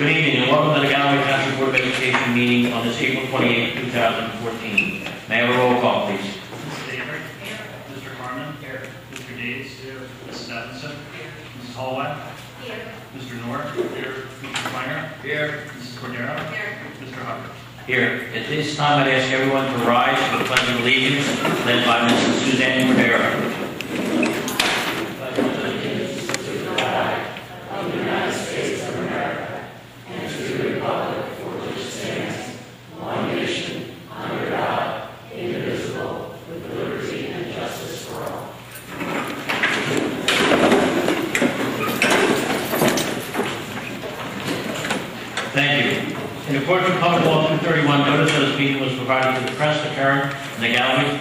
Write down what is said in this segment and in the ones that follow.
Good evening and welcome to the Galloway Township Board of Education meeting on this April 28, 2014. May I have a roll call, please? Mrs. Avery? Here. Mr. Carmen? Here. Mr. Days? Here. Mrs. Evanson? Here. Mrs. Holloway? Here. Mr. Noor? Here. Mr. Kleiner? Here. Mrs. Cordero? Here. Mr. Hubbard? Here. At this time, I'd ask everyone to rise for the Pledge of Allegiance, led by Mrs. Suzanne Cordero. Thank you. In accordance with Public Law 231, notice of this meeting was provided to the press occurring in the Galloway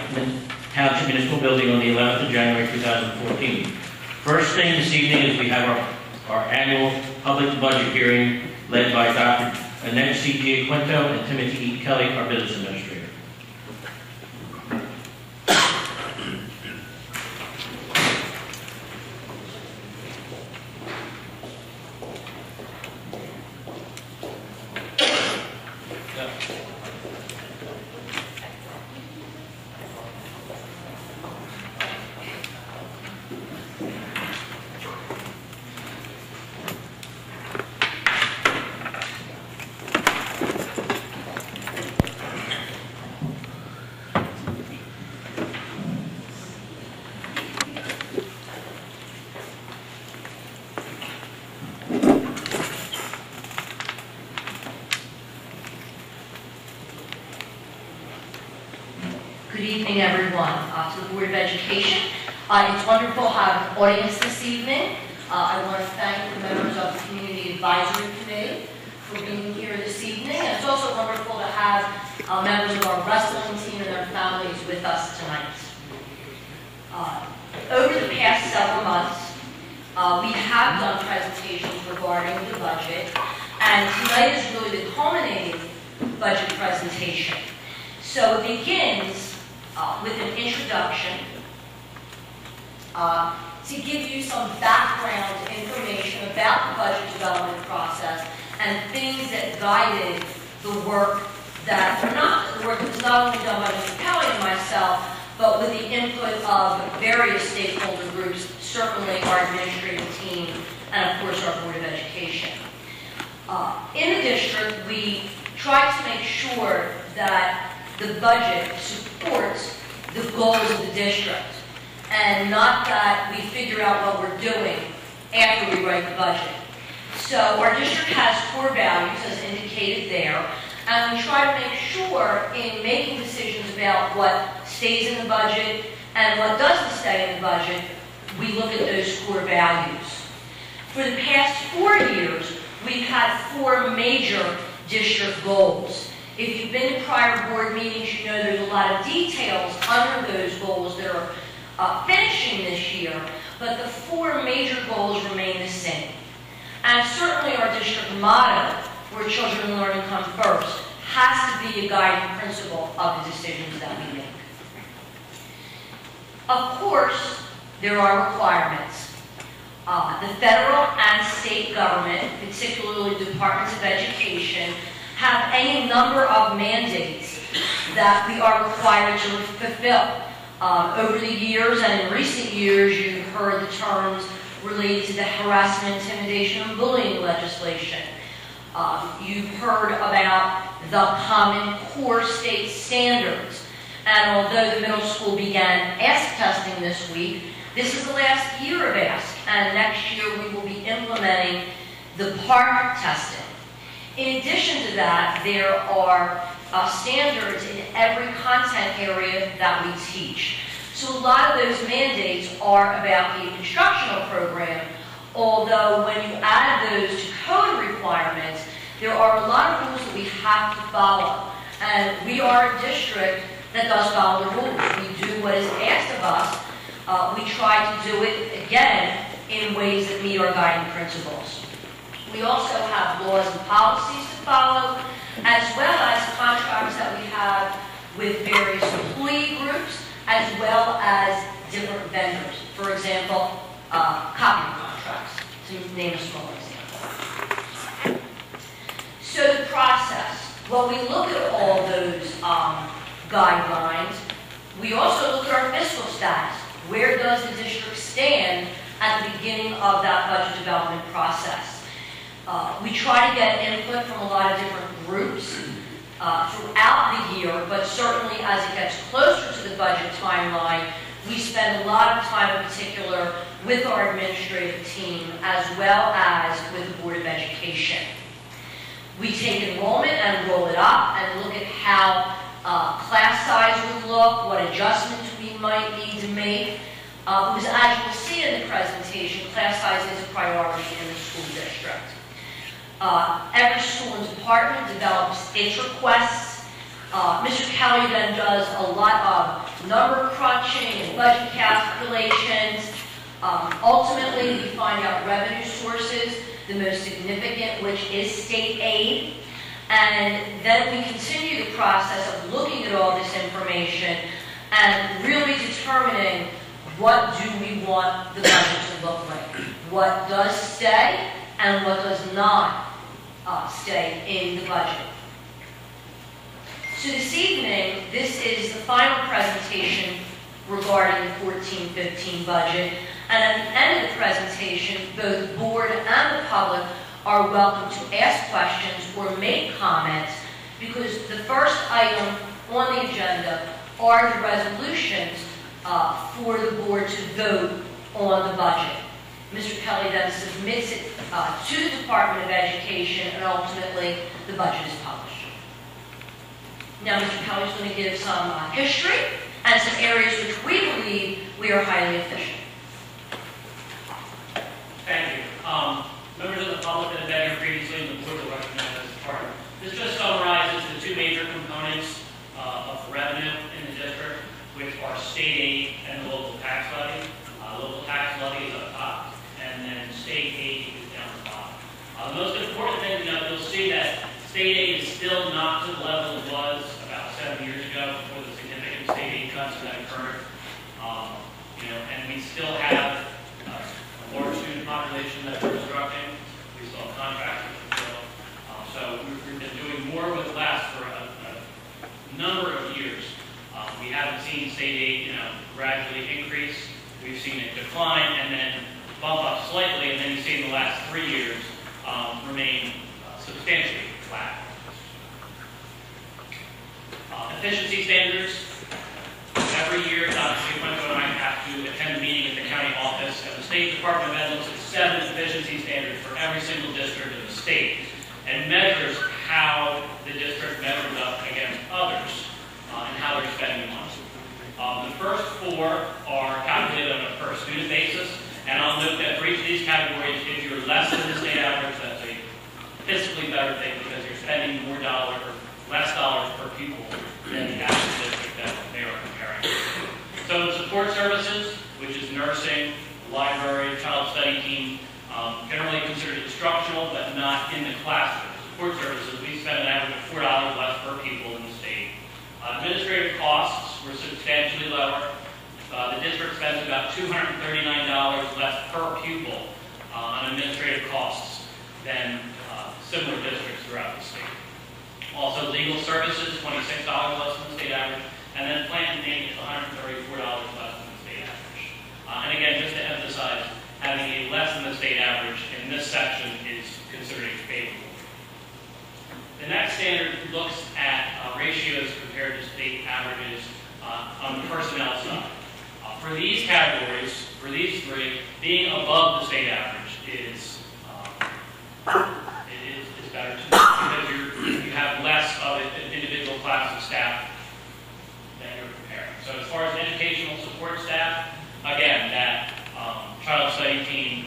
Township Municipal Building on the 11th of January 2014. First thing this evening is we have our annual public budget hearing led by Dr. Annette C. Quinto and Timothy E. Kelly, our business administrator. Good evening, everyone, to the Board of Education. It's wonderful to have an audience this evening. I want to thank the members of the Community Advisory Committee for being here this evening. And it's also wonderful to have members of our wrestling team and their families with us tonight. Over the past several months, we have done presentations regarding the budget, and tonight is really the culminating budget presentation. So it begins with an introduction to give you some background information about the budget development process and things that guided the work that was not only done by Mr. Kelly and myself, but with the input of various stakeholder groups, certainly our administrative team, and of course our Board of Education. In the district, we try to make sure that the budget supports the goals of the district, and not that we figure out what we're doing after we write the budget. So our district has core values, as indicated there, and we try to make sure in making decisions about what stays in the budget and what doesn't stay in the budget, we look at those core values. For the past 4 years, we've had 4 major district goals. If you've been to prior board meetings, you know there's a lot of details under those goals that are finishing this year, but the 4 major goals remain the same. And certainly our district motto, where children and learning come first, has to be a guiding principle of the decisions that we make. Of course, there are requirements. The federal and state government, particularly departments of education, have any number of mandates that we are required to fulfill. Over the years and in recent years, you've heard the terms related to the harassment, intimidation, and bullying legislation. You've heard about the Common Core state standards. And although the middle school began ASK testing this week, this is the last year of ASK, and next year we will be implementing the PARC testing. In addition to that, there are standards in every content area that we teach. So a lot of those mandates are about the instructional program, although when you add those to code requirements, there are a lot of rules that we have to follow. And we are a district that does follow the rules. We do what is asked of us. We try to do it, again, in ways that meet our guiding principles. We also have laws and policies to follow, as well as contracts that we have with various employee groups, as well as different vendors. For example, copying contracts, to name a small example. When we look at all those guidelines, we also look at our fiscal status. Where does the district stand at the beginning of that budget development process? We try to get input from a lot of different groups throughout the year, but certainly as it gets closer to the budget timeline, we spend a lot of time in particular with our administrative team as well as with the Board of Education. We take enrollment and roll it up and look at how class size would look, what adjustments we might need to make. Because as you will see in the presentation, class size is a priority in the school district. Every school and department develops its requests. Mr. Kelly then does a lot of number crunching and budget calculations. Ultimately, we find out revenue sources, the most significant, which is state aid. And then we continue the process of looking at all this information and really determining what do we want the budget to look like. What does stay and what does not stay in the budget. So this evening, this is the final presentation regarding the 14-15 budget. And at the end of the presentation, both the board and the public are welcome to ask questions or make comments, because the first item on the agenda are the resolutions for the board to vote on the budget. Mr. Kelly then submits it to the Department of Education, and ultimately the budget is published. Now Mr. Kelly is going to give some history and some areas which we believe we are highly efficient. Thank you. Members of the public that have been here previously, and the board will recognize this part. This just summarizes the two major components of revenue in the district, which are state aid and the local tax levy. Local tax levy is up top, and then state aid is down the bottom. The most important thing to note, you'll see that state aid is still not to the level it was about 7 years ago before the significant state aid cuts that occurred. And we still have a large student population that we're instructing. We still have contractors to fill. So we've been doing more with less for a number of years. We haven't seen state aid, gradually increase. We've seen it decline and then bump up slightly, and then you see in the last 3 years remain substantially flat. Efficiency standards. Every year, Dr. Chiquinto and I have to attend a meeting at the county office, and the State Department of Ed looks at 7 efficiency standards for every single district in the state and measures how the district measures up against others and how they're spending money. The first 4 are calculated on a per student basis, and I'll note that for each of these categories, if you're less than the state average, that's a fiscally better thing because you're spending more dollars or less dollars per pupil than the average district that they are comparing. So the support services, which is nursing, library, child study team, generally considered instructional but not in the classroom. Support services, we spend an average of $4 less per pupil in the state. Administrative costs were substantially lower. The district spends about $239 less per pupil on administrative costs than similar districts throughout the state. Also, legal services, $26 less than the state average, and then plant and maintenance, $134 less than the state average. And again, just to emphasize, having a less than the state average in this section is considered favorable. The next standard looks at ratios compared to state averages on the personnel side. For these categories, for these 3, being above the state average is better to because you have less of an individual class of staff that you're preparing. So as far as educational support staff, again, that child study team,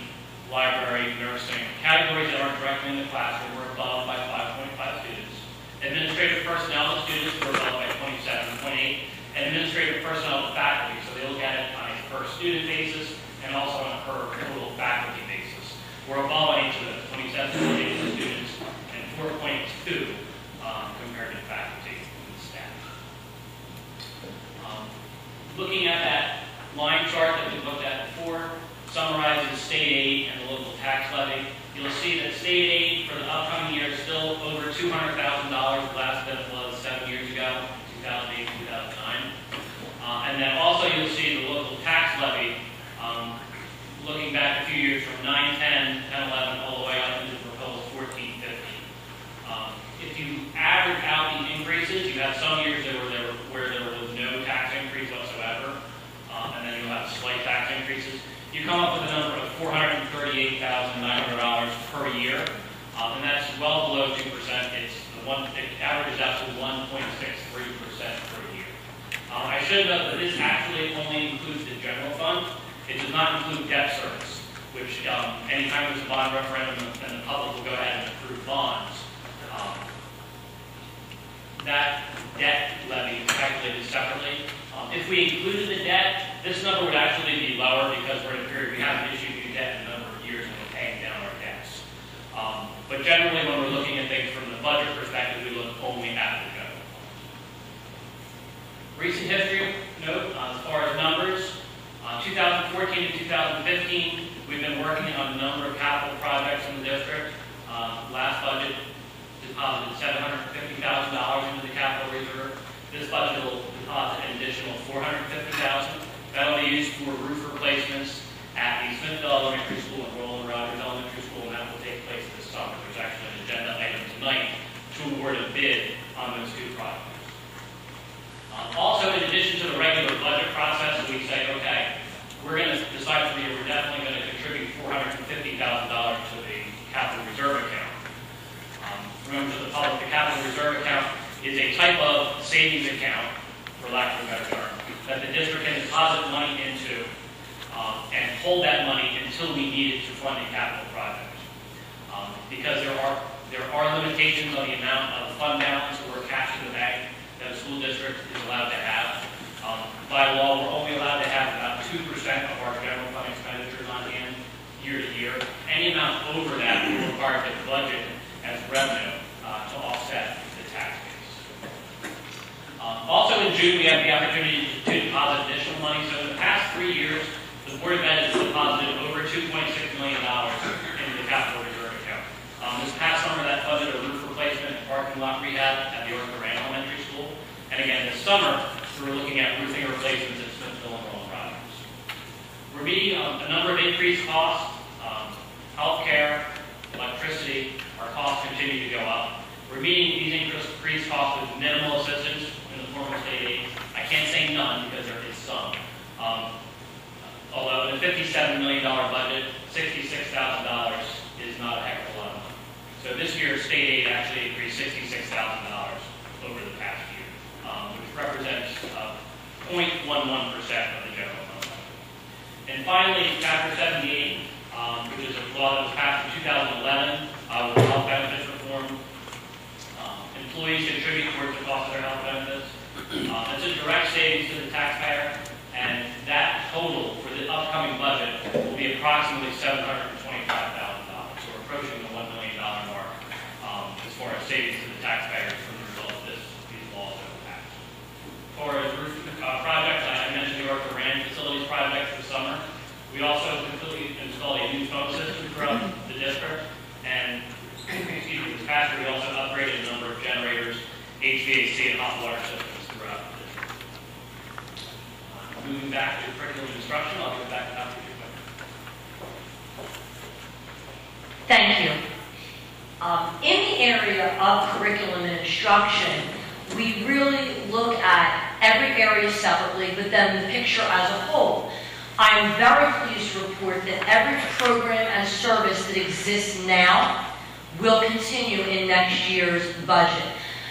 library, nursing, categories that aren't directly in the classroom were above by 5.5 students. Administrative personnel to students were above by 27.8. And administrative personnel to faculty, so they look at it on a per student basis and also on a per total faculty basis. We're above on each of those, 27.8 for students and 4.2 compared to faculty and staff. Looking at that line chart that we looked at before, summarizes state aid and the local tax levy. you'll see that state aid for the upcoming year is still over $200,000, less than it was 7 years ago, 2008, 2009. And then also you'll see the local tax levy, looking back a few years from 9, 10, 10, 11, all the way up into the proposed 14, 15. If you average out the increases, you have some years where there was no tax increase whatsoever, and then you'll have slight tax increases. You come up with a number of $438,900 per year, and that's well below 2%. It averages out to 1.63% per year. I should note that this actually only includes the general fund. It does not include debt service, which anytime there's a bond referendum and the public will go ahead and approve bonds, that debt levy is calculated separately. If we included the debt, this number would actually be lower because we're in a period we haven't issued new debt in a number of years and we're paying down our debts. But generally, when we're looking at things from the budget perspective, we look only at the general fund. Recent history note, as far as numbers, 2014 to 2015, we've been working on a number of capital projects in the district. Last budget deposited $750,000 into the capital reserve. This budget will deposit an additional $450,000. That will be used for roof replacements at the Smithville Elementary School and Roland Rogers Elementary School, and that will take place this summer. There's actually an agenda item tonight to award a bid on those two projects. Also, in addition to the regular budget process, we say, okay, we're going to decide for the year we're definitely going to contribute $450,000 to the capital reserve account. Remember to the public, the capital reserve account is a type of savings account, for lack of a better term, that the district can deposit money into and hold that money until we need it to fund a capital project. Because there are limitations on the amount of fund balance or cash in the bank that a school district is allowed to have. By law, we're only allowed to have about 2% of our general fund expenditures on hand year to year. Any amount over that will require the budget as revenue to offset the tax base. Also in June, we have the opportunity to deposit additional money. So in the past 3 years, the Board of Ed has deposited over $2.6 million into the capital reserve account. This past summer, that funded a roof replacement and parking lot rehab at the Arthur Rand Elementary School. And again, this summer, we're looking at roofing replacements at Smithville and Roland Rogers. We're meeting a number of increased costs, healthcare, electricity. Our costs continue to go up. We're meeting these increased costs with minimal assistance in the form of state aid. I can't say none because there is some. Although in a $57 million budget, $66,000 is not a heck of a lot of money. So this year, state aid actually increased $66,000 over the past year, which represents 0.11% of the general fund budget. And finally, Chapter 78, which is a law that was passed in 2011 with health benefits reform. Employees contribute towards the cost of their health benefits. It's a direct savings to the taxpayer, and that total for the upcoming budget will be approximately $725,000. So we're approaching the $1 million mark as far as savings to the taxpayers from the result of these laws that were passed. As far as roof projects, I mentioned the Arthur Rand facilities project this summer. We also completely installed a new phone system throughout the district, and this past year we also upgraded a number of generators, HVAC, and hot water systems throughout the district. Moving back to curriculum and instruction, I'll give it back to Dr. Duke. Thank you. In the area of curriculum and instruction, we really look at every area separately, but then the picture as a whole. I am very pleased to report that every program and service that exists now will continue in next year's budget.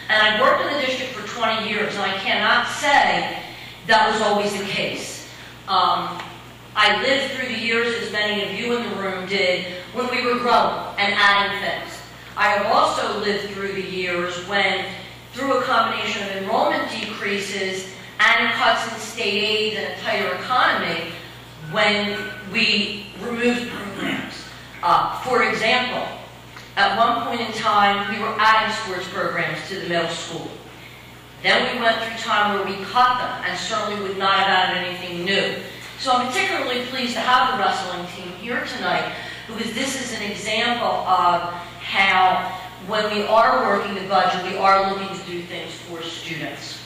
And I've worked in the district for 20 years, and I cannot say that was always the case. I lived through the years, as many of you in the room did, when we were growing and adding things. I have also lived through the years when, through a combination of enrollment decreases and cuts in state aid and a tighter economy, when we removed programs. For example, at one point in time, we were adding sports programs to the middle school. Then we went through time where we cut them and certainly would not have added anything new. So I'm particularly pleased to have the wrestling team here tonight because this is an example of how, when we are working the budget, we are looking to do things for students.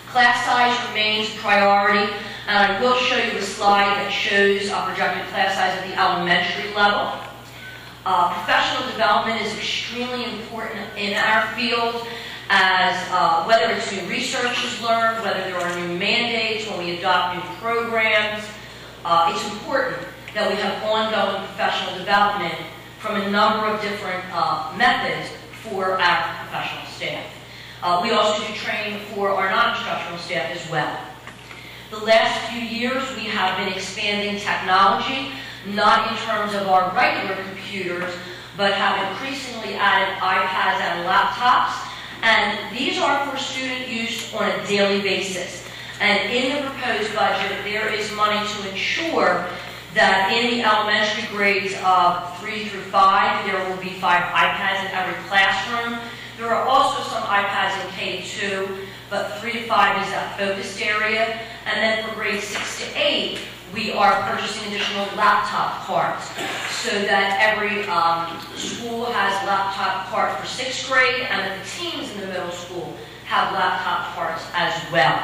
Class size remains priority, and I will show you a slide that shows projected class size at the elementary level. Professional development is extremely important in our field, as whether it's new research is learned, whether there are new mandates, when we adopt new programs, it's important that we have ongoing professional development from a number of different methods for our professional staff. We also do training for our non-instructional staff as well. The last few years we have been expanding technology, not in terms of our regular computers, but have increasingly added iPads and laptops. And these are for student use on a daily basis. And in the proposed budget, there is money to ensure that in the elementary grades of 3 through 5, there will be 5 iPads in every classroom. There are also some iPads in K-2, but 3 to 5 is that focused area. And then for grades 6 to 8, we are purchasing additional laptop cards so that every school has laptop card for 6th grade, and that the teams in the middle school have laptop cards as well.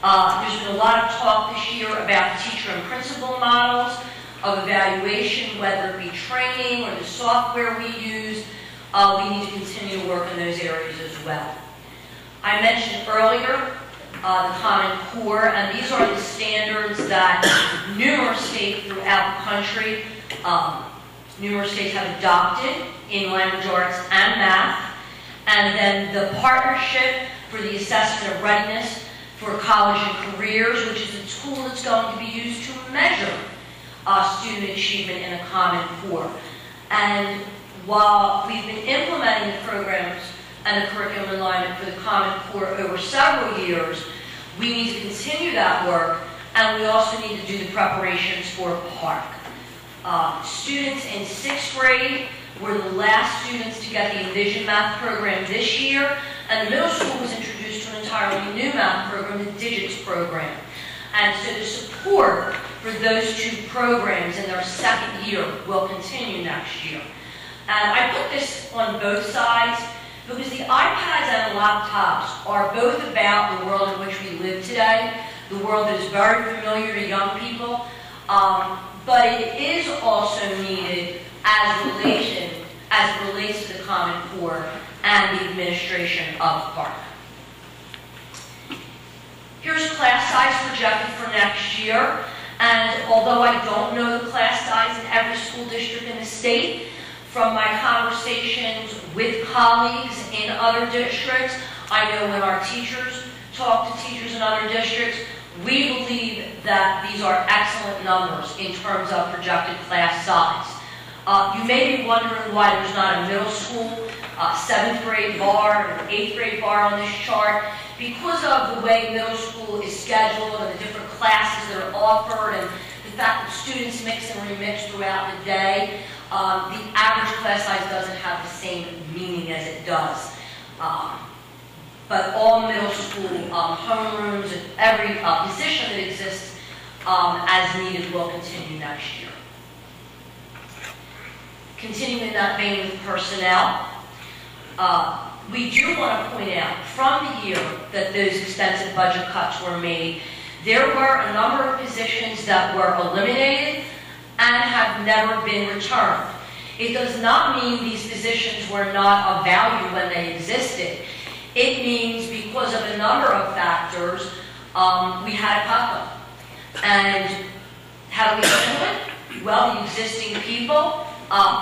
There's been a lot of talk this year about the teacher and principal models of evaluation, whether it be training or the software we use. We need to continue to work in those areas as well. I mentioned earlier the Common Core, and these are the standards that numerous states throughout the country, numerous states have adopted in language arts and math. And then the Partnership for the Assessment of Readiness for College and Careers, which is a tool that's going to be used to measure student achievement in a Common Core. And while we've been implementing the programs and the curriculum alignment for the Common Core over several years, we need to continue that work, and we also need to do the preparations for PARC. Students in 6th grade were the last students to get the Envision Math program this year, and the middle school was introduced to an entirely new math program, the Digits program. And so the support for those 2 programs in their 2nd year will continue next year. And I put this on both sides because the iPads and laptops are both about the world in which we live today, the world that is very familiar to young people, but it is also needed as it relates to the Common Core and the administration of PARC. Here's class size projected for next year, and although I don't know the class size in every school district in the state, from my conversations with colleagues in other districts, I know when our teachers talk to teachers in other districts, we believe that these are excellent numbers in terms of projected class size. You may be wondering why there's not a middle school 7th grade bar or 8th grade bar on this chart. Because of the way middle school is scheduled and the different classes that are offered and the fact that students mix and remix throughout the day, the average class size doesn't have the same meaning as it does. But all middle school homerooms and every position that exists as needed will continue next year. Continuing in that vein with personnel, we do want to point out from the year that those extensive budget cuts were made, there were a number of positions that were eliminated and have never been returned. It does not mean these positions were not of value when they existed. It means because of a number of factors, we had to cut them. And how do we do it? Well, the existing people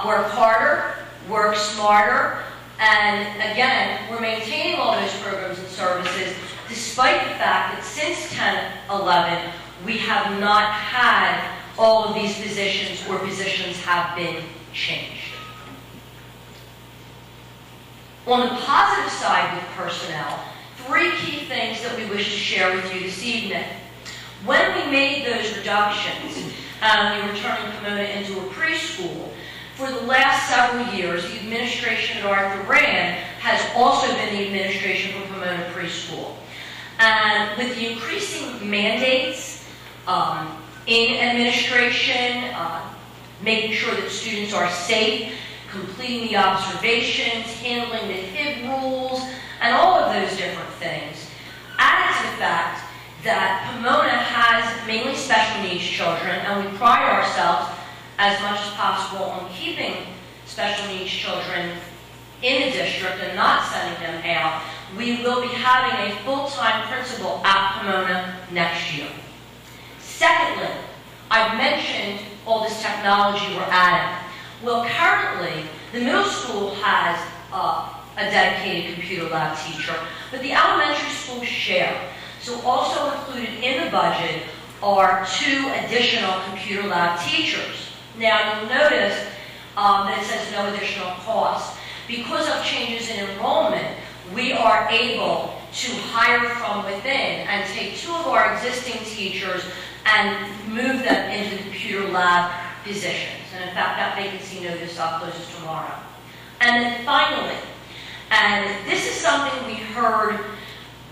work harder, work smarter, and again, we're maintaining all those programs and services despite the fact that since 10/11, we have not had all of these positions or positions have been changed. On the positive side with personnel, 3 key things that we wish to share with you this evening. When we made those reductions and we were turning Pomona into a preschool, for the last several years, the administration at Arthur Rand has also been the administration for Pomona Preschool. And with the increasing mandates in administration, making sure that students are safe, completing the observations, handling the HIB rules, and all of those different things. Added to the fact that Pomona has mainly special needs children, and we pride ourselves as much as possible on keeping special needs children in the district and not sending them out. We will be having a full-time principal at Pomona next year. Secondly, I've mentioned all this technology we're adding. Well, currently, the middle school has a dedicated computer lab teacher, but the elementary schools share. So also included in the budget are 2 additional computer lab teachers. Now, you'll notice that it says no additional cost. Because of changes in enrollment, we are able to hire from within and take 2 of our existing teachers and move them into the computer lab positions. And in fact, that vacancy notice closes tomorrow. And then finally, and this is something we heard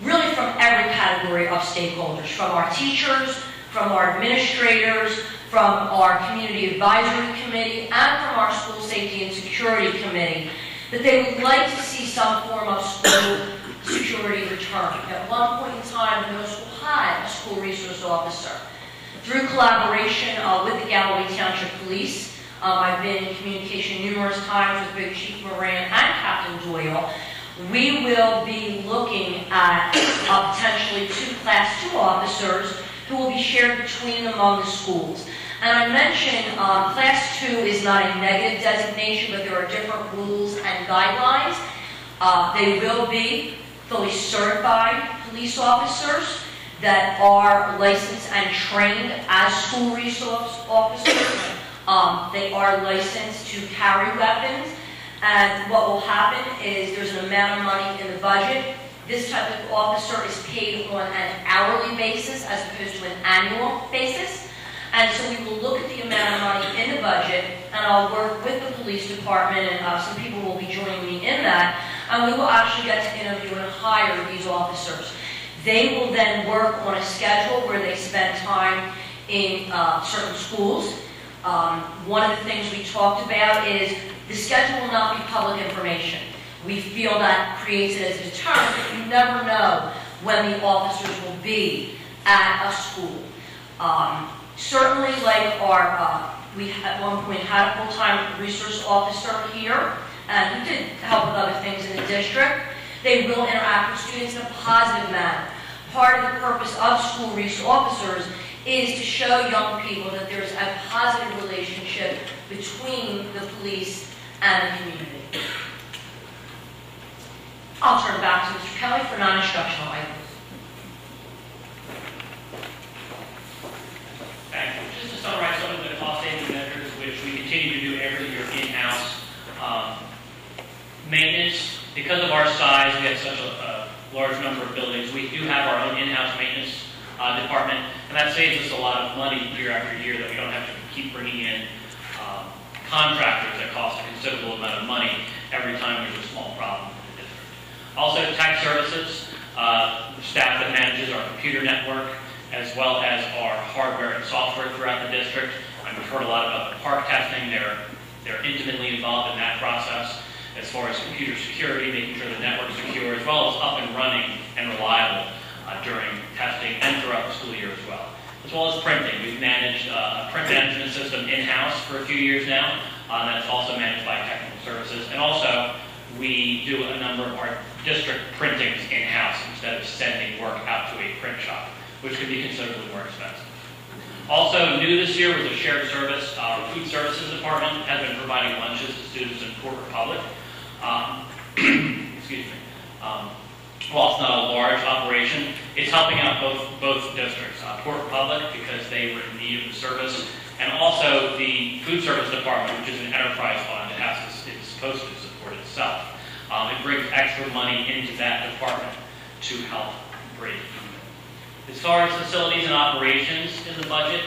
really from every category of stakeholders, from our teachers, from our administrators, from our community advisory committee, and from our school safety and security committee, that they would like to see some form of school security return. At one point in time, the middle school had a school resource officer. Through collaboration with the Galloway Township Police, I've been in communication numerous times with both Chief Moran and Captain Doyle. We will be looking at potentially 2 Class 2 officers who will be shared between among the schools. And I mentioned Class 2 is not a negative designation, but there are different rules and guidelines. They will be fully certified police officers that are licensed and trained as school resource officers. They are licensed to carry weapons. And what will happen is there's an amount of money in the budget. This type of officer is paid on an hourly basis as opposed to an annual basis. And so we will look at the amount of money in the budget, and I'll work with the police department, and some people will be joining me in that, and we will actually get to interview and hire these officers. They will then work on a schedule where they spend time in certain schools. One of the things we talked about is the schedule will not be public information. We feel that creates it as a deterrent, but you never know when the officers will be at a school. Certainly, like we at one point had a full-time resource officer here, and who did help with other things in the district. They will interact with students in a positive manner. Part of the purpose of school resource officers is to show young people that there's a positive relationship between the police and the community. I'll turn back to Mr. Kelly for non-instructional items. Thank you. Just to summarize some of the cost-saving measures, which we continue to do every year in-house. Maintenance, because of our size, we have such a large number of buildings, we do have our own in-house maintenance department, and that saves us a lot of money year after year that we don't have to keep bringing in contractors that cost a considerable amount of money every time there's a small problem in the district. Also, tech services, staff that manages our computer network, as well as our hardware and software throughout the district. We've heard a lot about the park testing. They're intimately involved in that process as far as computer security, making sure the network's secure, as well as up and running and reliable during testing and throughout the school year as well as printing. We've managed a print management system in-house for a few years now. That's also managed by technical services. And also, we do a number of our district printings in-house instead of sending work out to a print shop, which can be considerably more expensive. Also, new this year was a shared service. Our food services department has been providing lunches to students in Port Republic. Excuse me. While it's not a large operation, it's helping out both districts. Port Republic, because they were in need of the service, and also the food service department, which is an enterprise fund that is supposed to support itself. It brings extra money into that department to help break even. As far as facilities and operations in the budget,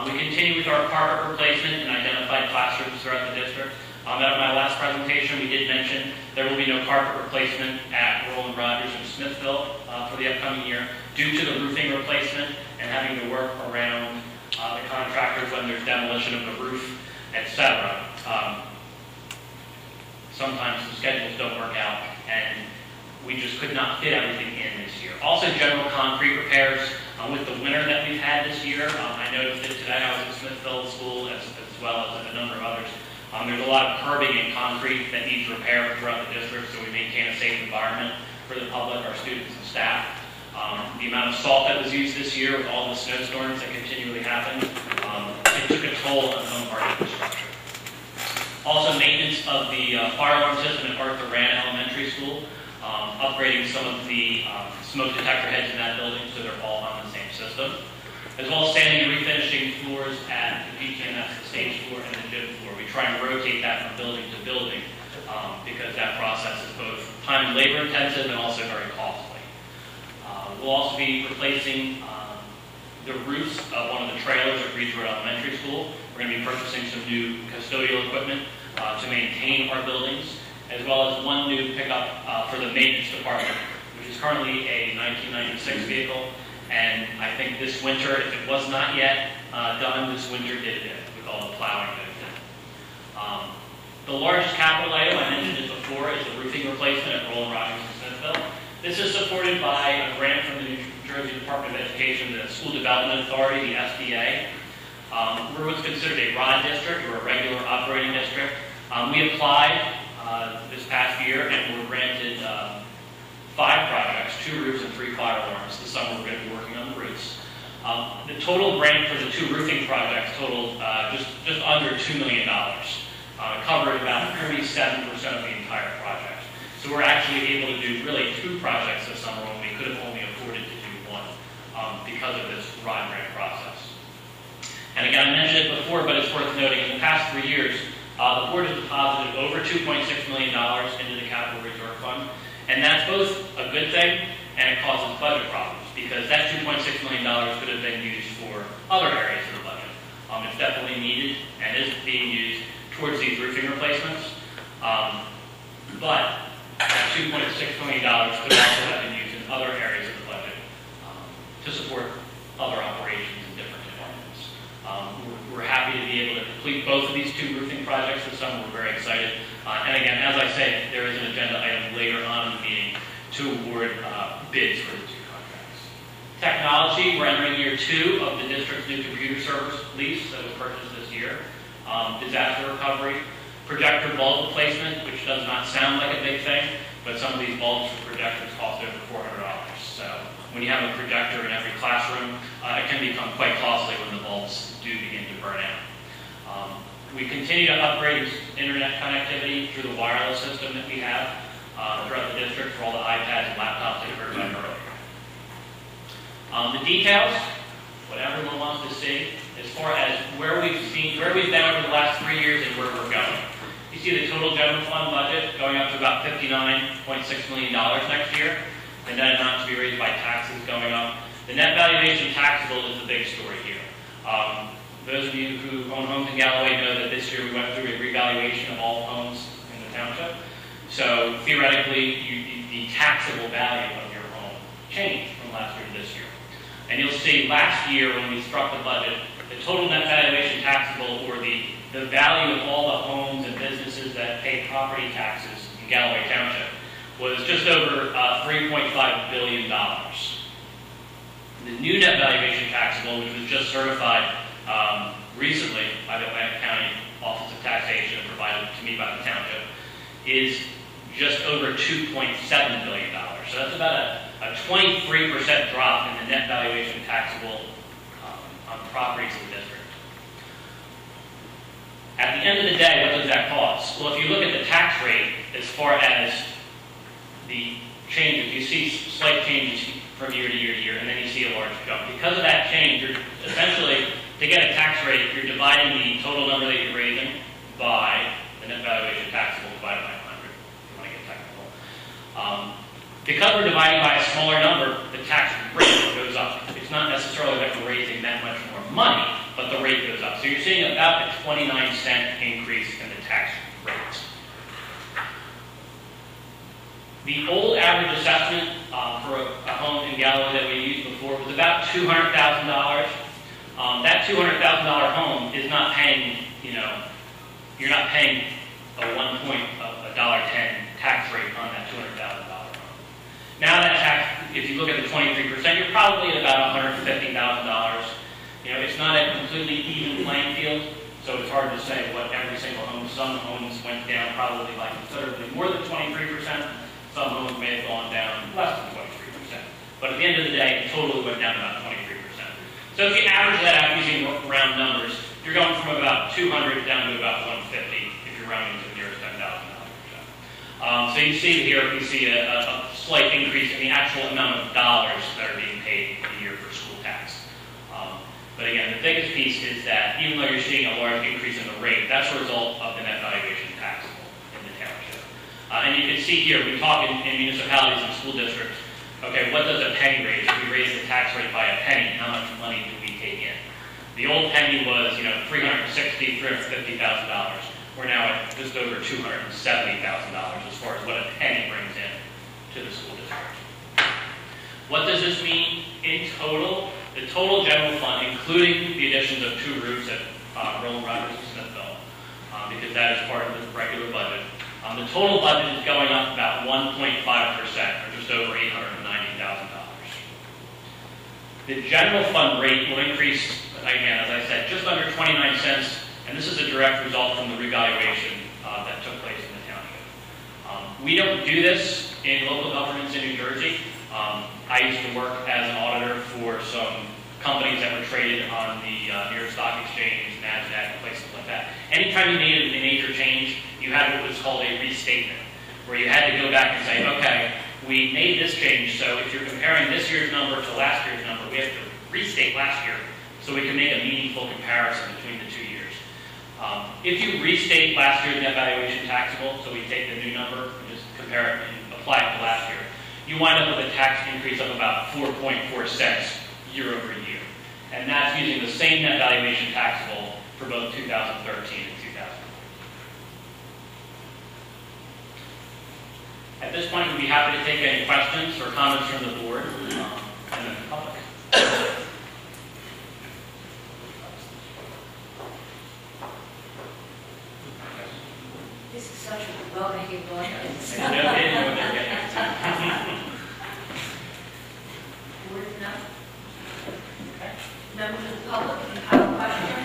we continue with our carpet replacement in identified classrooms throughout the district. At my last presentation, we did mention there will be no carpet replacement at Roland Rogers in Smithville for the upcoming year due to the roofing replacement and having to work around the contractors when there's demolition of the roof. etc. Sometimes the schedules don't work out, and we just could not fit everything in this year. Also, general concrete repairs. With the winter that we've had this year, I noticed that today I was at Smithfield School as well as a number of others. There's a lot of curbing and concrete that needs repair throughout the district, so we maintain a safe environment for the public, our students, and staff. The amount of salt that was used this year with all the snowstorms that continually happened, it took a toll on some of our infrastructure. Also, maintenance of the fire alarm system at Arthur Rand Elementary School, upgrading some of the smoke detector heads in that building so they're all on the same system, as well as sanding and refinishing floors at the GTMS, the stage floor, and the gym floor. We try and rotate that from building to building because that process is both time and labor intensive and also very costly. We'll also be replacing the roofs of one of the trailers at Reeds Road Elementary School. We're going to be purchasing some new custodial equipment to maintain our buildings, as well as one new pickup for the maintenance department, which is currently a 1996 vehicle. And I think this winter, if it was not yet done, this winter did it with all the plowing that it did. The largest capital item, I mentioned it before, is the roofing replacement at Roland Rogers and Smithville. This is supported by a grant from the New Jersey Department of Education, the School Development Authority, the SDA. We're what's considered a ROD district, or a regular operating district. We applied this past year and were granted 5 projects, 2 roofs and 3 fire alarms. This summer we're going to be working on the roofs. The total grant for the 2 roofing projects totaled just under $2 million. Covered about 37% of the entire project. So we're actually able to do really 2 projects this summer when we could have only afforded to do 1 because of this ROD grant process. And again, I mentioned it before, but it's worth noting, in the past 3 years, the board has deposited over $2.6 million into the Capital Reserve Fund. And that's both a good thing and it causes budget problems because that $2.6 million could have been used for other areas of the budget. It's definitely needed and is being used towards these roofing replacements. But that $2.6 million could also have been used in other areas of the budget to support other operations in different departments. We're happy to be able to complete both of these 2 roofing projects this summer. We're very excited. And again, as I said, there is an agenda item later on in the meeting to award bids for the 2 contracts. Technology, we're entering year 2 of the district's new computer servers lease that was purchased this year. Disaster recovery, projector bulb replacement, which does not sound like a big thing, but some of these bulbs for projectors cost over $400. So when you have a projector in every classroom, it can become quite costly when the bulbs do begin to burn out. We continue to upgrade internet connectivity through the wireless system that we have throughout the district for all the iPads and laptops that you heard about earlier. The details, what everyone wants to see, as far as where we've been over the last 3 years and where we're going. You see the total general fund budget going up to about $59.6 million next year. The net amount to be raised by taxes going up. The net valuation taxable is the big story here. Those of you who own homes in Galloway know that this year we went through a revaluation of all homes in the township. So theoretically, the taxable value of your home changed from last year to this year. And you'll see last year when we struck the budget, the total net valuation taxable, or the value of all the homes and businesses that pay property taxes in Galloway Township, was just over $3.5 billion. The new net valuation taxable, which was just certified recently by the Atlantic County Office of Taxation and provided to me by the township, is just over $2.7 billion. So that's about a 23% drop in the net valuation taxable on properties in the district. At the end of the day, what does that cost? Well, if you look at the tax rate as far as the changes, you see slight changes from year to year to year, and then you see a large jump. Because of that change, you're essentially, to get a tax rate, you're dividing the total number that you're raising by the net valuation taxable divided by 100, if you want to get technical. Because we're dividing by a smaller number, the tax rate goes up. It's not necessarily that we're raising that much more money, but the rate goes up. So you're seeing about a 29-cent increase in the tax rate. The old average assessment for a home in Galloway that we used before was about $200,000. That $200,000 home is not paying, you're not paying a $1.10 tax rate on that $200,000 loan. Now that tax, if you look at the 23%, you're probably at about $150,000. You know, it's not a completely even playing field, so it's hard to say what every single home. Some homes went down probably like considerably more than 23%. Some homes may have gone down less than 23%. But at the end of the day, it totally went down about 23%. So if you average that out using round numbers, you're going from about 200 down to about 150 if you're rounding to the nearest $10,000. So you see here, we see a slight increase in the actual amount of dollars that are being paid a year for school tax. But again, the biggest piece is that even though you're seeing a large increase in the rate, that's a result of the net valuation taxable in the township. And you can see here, we talk in municipalities and school districts, okay, what does a penny raise? If we raise the tax rate by a penny, how much money do we take in? The old penny was, you know, $350,000 We're now at just over $270,000 as far as what a penny brings in to the school district. What does this mean in total? The total general fund, including the additions of 2 roofs at Roland Rogers and Smithville, because that is part of the regular budget. The total budget is going up about 1.5%, or just over $890,000. The general fund rate will increase, again, as I said, just under 29 cents, and this is a direct result from the revaluation that took place in the township. We don't do this in local governments in New Jersey. I used to work as an auditor for some companies that were traded on the New York Stock Exchange, NASDAQ, places like that. Anytime you made a major change, you had what was called a restatement, where you had to go back and say, okay, we made this change, so if you're comparing this year's number to last year's number, we have to restate last year so we can make a meaningful comparison between the 2 years. If you restate last year's net valuation taxable, so we take the new number and just compare it and apply it to last year, you wind up with a tax increase of about 4.4 cents year over year. And that's using the same net valuation taxable for both 2013 and 2014. At this point, we'd be happy to take any questions or comments from the board and the public. This is such a well-behaved audience. Board, no? Okay. Members of the public, if you have a question,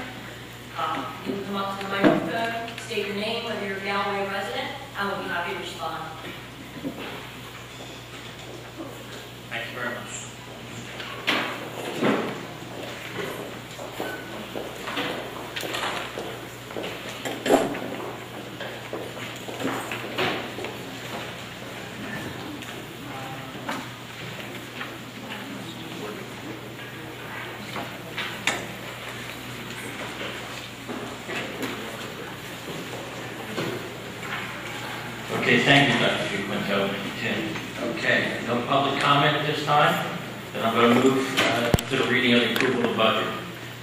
you can come up to the microphone, state your name, whether you're a Galloway resident, I will be happy to respond. Thank you very much. Okay, thank you, Dr. Quinto and Tim. Okay, no public comment at this time. Then I'm going to move to the reading of the approval of the budget.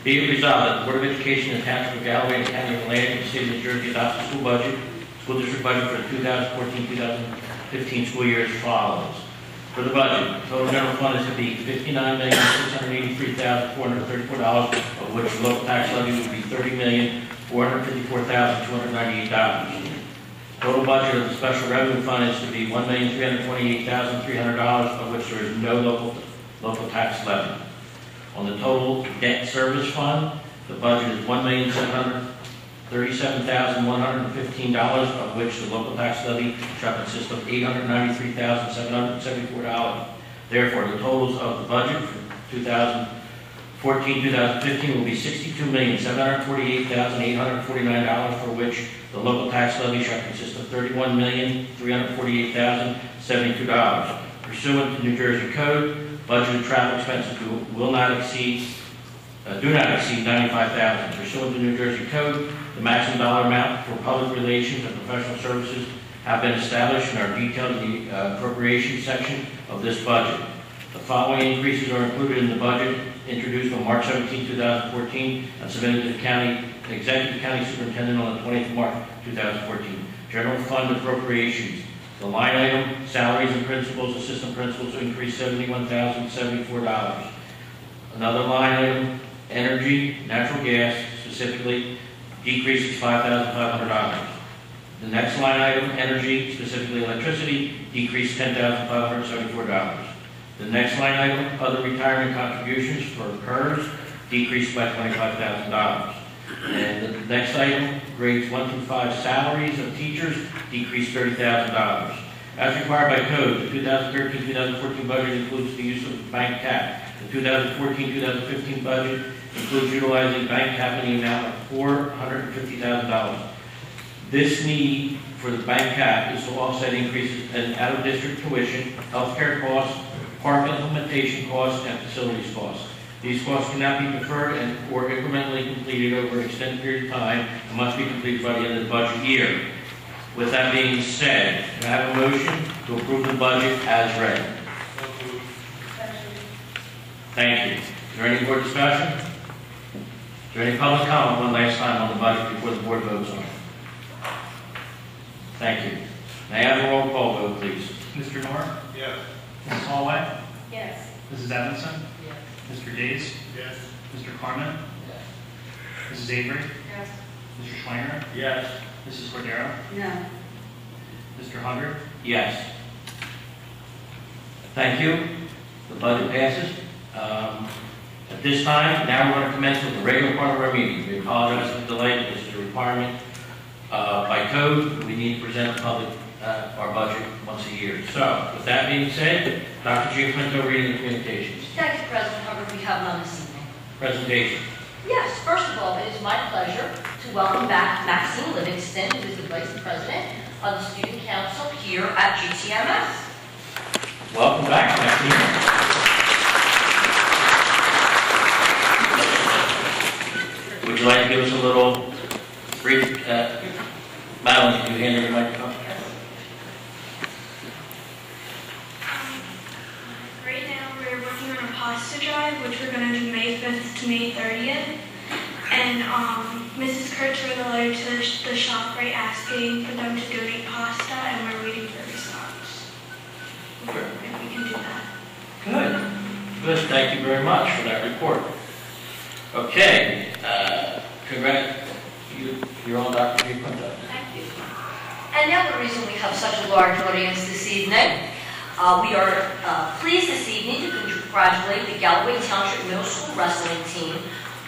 Be it resolved that the Board of Education in the Township of Galloway and the County of Atlantic, the State of New Jersey adopts the school district budget for the 2014-2015 school year as follows. For the budget, total general fund is to be $59,683,434, of which the local tax levy would be $30,454,298. Total budget of the special revenue fund is to be $1,328,300, of which there is no local tax levy. On the total debt service fund, the budget is $1,737,115, of which the local tax levy shall consist of $893,774. Therefore, the totals of the budget for 2014-2015 will be $62,748,849, for which the local tax levy shall consist of $31,348,072. Pursuant to New Jersey Code, budgeted travel expenses do not exceed $95,000. Pursuant to New Jersey Code, the maximum dollar amount for public relations and professional services have been established and are detailed in the appropriations section of this budget. The following increases are included in the budget introduced on March 17, 2014, and submitted to the Executive County Superintendent on the 20th of March, 2014. General Fund appropriations. The line item, salaries and principals, assistant principals, increased $71,074. Another line item, energy, natural gas, specifically decreases $5,500. The next line item, energy, specifically electricity, decreased $10,574. The next line item, other retirement contributions for PERS, decreased by $25,000. And the next item, grades 1 through 5 salaries of teachers, decreased $30,000. As required by code, the 2013-2014 budget includes the use of bank cap. The 2014-2015 budget includes utilizing bank cap in the amount of $450,000. This need for the bank cap is to offset increases in out-of-district tuition, healthcare costs, park implementation costs, and facilities costs. These costs cannot be deferred or incrementally completed over an extended period of time and must be completed by the end of the budget year. With that being said, can I have a motion to approve the budget as read? Thank you. Is there any more discussion? Is there any public comment one last time on the budget before the board votes on it? Thank you. May I have a roll call vote, please? Mr. Moore? Yes. Mrs. Holloway? Yes. Mrs. Evanson? Yes. Mr. Days? Yes. Mr. Carmen? Mrs. Avery? Yes. Mr. Schwanger? Yes. Mrs. Cordero? No. Mr. Hubbard? Yes. Thank you. The budget passes. At this time, now we're going to commence with the regular part of our meeting. We apologize for the delay. This is a requirement by code. We need to present the public our budget once a year. So, with that being said, Dr. Giaquinto, reading the communications. Thank you, President Hubbard. We have none this evening. Presentation. Yes, first of all, it is my pleasure to welcome back Maxine Livingston, who is the Vice President of the Student Council here at GTMS. Welcome back, Maxine. Would you like to give us a little brief, Madeline, can you hand her the microphone? Right now we're working on a pasta drive, which we're going to do May 5th to May 30th. And Mrs. Kurtz wrote a letter to the shop right asking for them to donate pasta, and we're waiting for a response. If we can do that. Good. Good. Thank you very much for that report. Okay. Congrats. You're on, Dr. Giaquinto. Thank you. And now the reason we have such a large audience this evening, we are pleased this evening to congratulate the Galloway Township Middle School Wrestling Team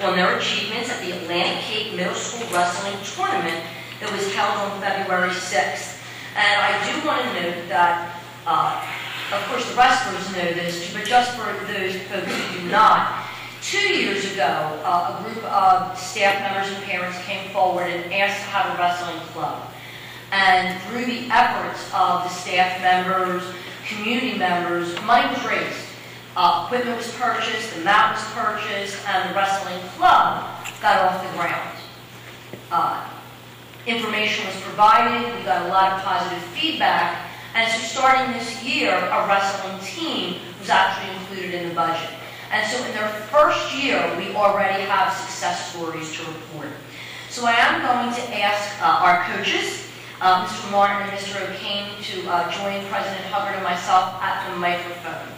on their achievements at the Atlantic Cape Middle School Wrestling Tournament that was held on February 6th. And I do want to note that, of course, the wrestlers know this, but just for those folks who do not, 2 years ago, a group of staff members and parents came forward and asked to have a wrestling club. And through the efforts of the staff members, community members, money was raised. Equipment was purchased, the mat was purchased, and the wrestling club got off the ground. Information was provided, we got a lot of positive feedback, and so starting this year, a wrestling team was actually included in the budget. And so in their first year, we already have success stories to report. So I am going to ask our coaches, Mr. Martin and Mr. O'Kane, to join President Hubbard and myself at the microphone.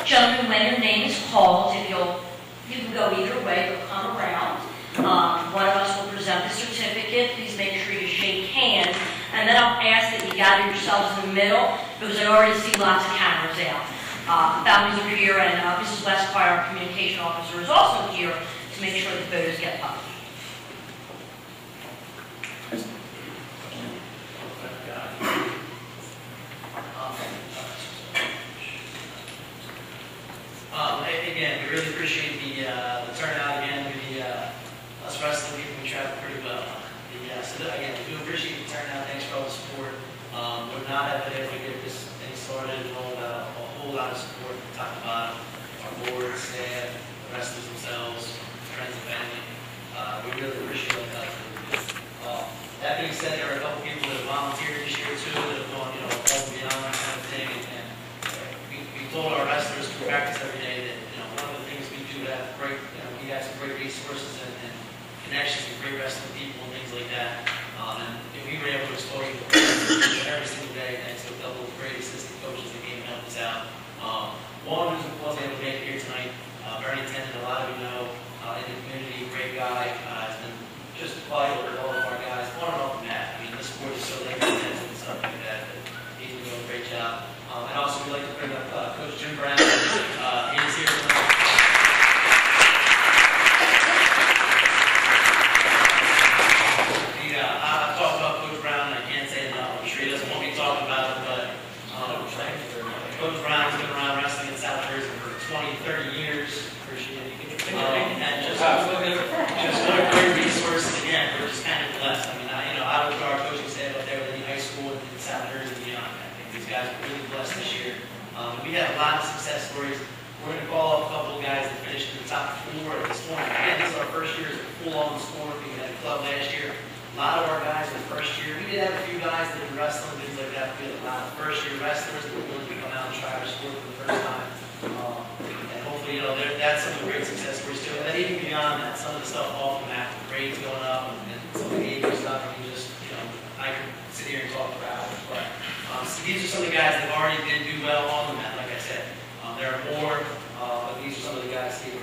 Gentlemen, when your name is called, if you can go either way, but come around. One of us will present the certificate. Please make sure you shake hands. And then I'll ask that you gather yourselves in the middle, because I already see lots of cameras out. Families are here, and Mrs. Westfire, our communication officer, is also here to make sure the photos get published. Again, we really appreciate the turnout again. Us wrestling people, we travel pretty well. So again, we do appreciate the turnout. Thanks for all the support. Would not have been able to get this thing started without a whole lot of support from top to bottom. Our board, staff, the wrestlers themselves, friends and family. We really appreciate all that. That being said, there are a couple people that have volunteered this year too, that have gone, above and beyond that kind of thing. And we told our wrestlers who practice every day that, connections with great wrestling people and things like that. And we were able to expose them to every single day thanks to a couple of great assistant coaches that came and helped us out. One who wasn't able to make it here tonight, Bernie Tennant, a lot of you know in the community, great guy, has been just vital for all of our guys, on and off the mat. I mean, this sport is so labor-intensive and stuff like that, but he's been doing a great job. And also, we'd like to bring up Coach Jim Brown. He is here tonight. I've talked about Coach Brown, and I can't say enough. I'm sure he doesn't want me talking about it, but Coach Brown has been around wrestling in South Jersey for 20, 30 years. And just what a great resource. Again, we're just kind of blessed. I mean, I look at our coaching staff up there with the high school in South Jersey and beyond. I think these guys are really blessed this year. We had a lot of success stories. We're going to call up a couple of guys that finished in the top 4 this morning. Again, this is our first year as a full-on sport. We had a club last year. A lot of our guys in the first year, we did have a few guys that were wrestling, things like that. We had a lot of first-year wrestlers that were willing to come out and try our sport for the first time. And hopefully, that's some of the great success stories too. And then even beyond that, some of the stuff off the mat, the grades going up, and some of the age stuff, and you just, I could sit here and talk for hours. But so these are some of the guys that already did do well on the mat, like I said. There are more, but these are some of the guys here.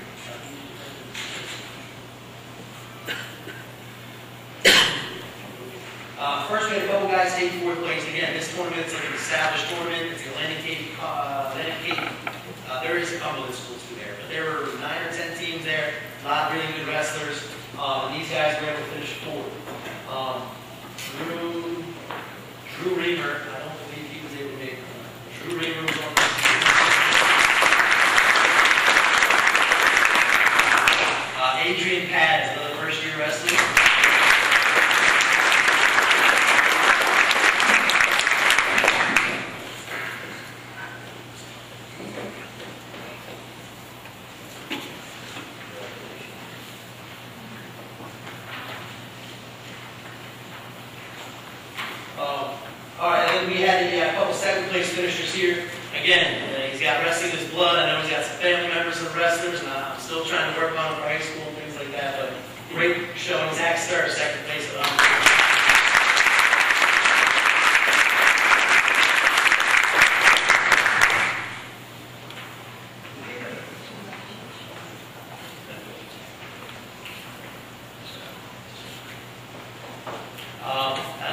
First, we had a couple guys take 4th place. Again, this tournament is like an established tournament. It's the Atlantic Cape. There is a couple of the schools through there, but there were 9 or 10 teams there. A lot of really good wrestlers. And these guys were able to finish 4th. Drew Reamer, I don't believe he was able to make it. Drew Reamer was on the team. Adrian Paz, another first-year wrestler. We had a couple 2nd-place finishers here. Again, he's got wrestling in his blood. I know he's got some family members of wrestlers, and I'm still trying to work on him for high school and things like that. But great showing. Zach Starr, 2nd place at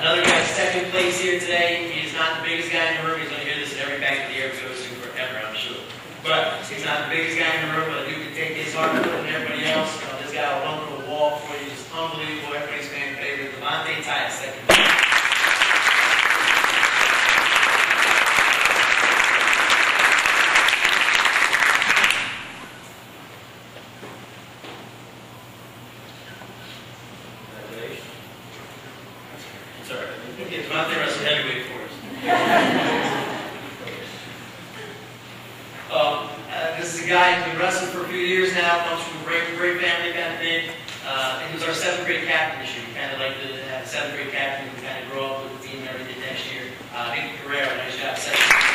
another guy 2nd place here today. He's not the biggest guy in the room. He's going to hear this in every back of the air goes to forever, I'm sure. But he's not the biggest guy in the room, but a dude can take his heart more than everybody else. This guy will run through a wall for you. Just unbelievable. Everybody's fan favorite. Devontae Titus, 2nd place. Devontae wrestled heavyweight for us. This is a guy who's been wrestling for a few years now, comes from a great family kind of thing. He was our 7th grade captain this year. We kind of like to have a 7th grade captain who kind of grow up with the team and everything next year. Nick Guerrero, nice job, 2nd.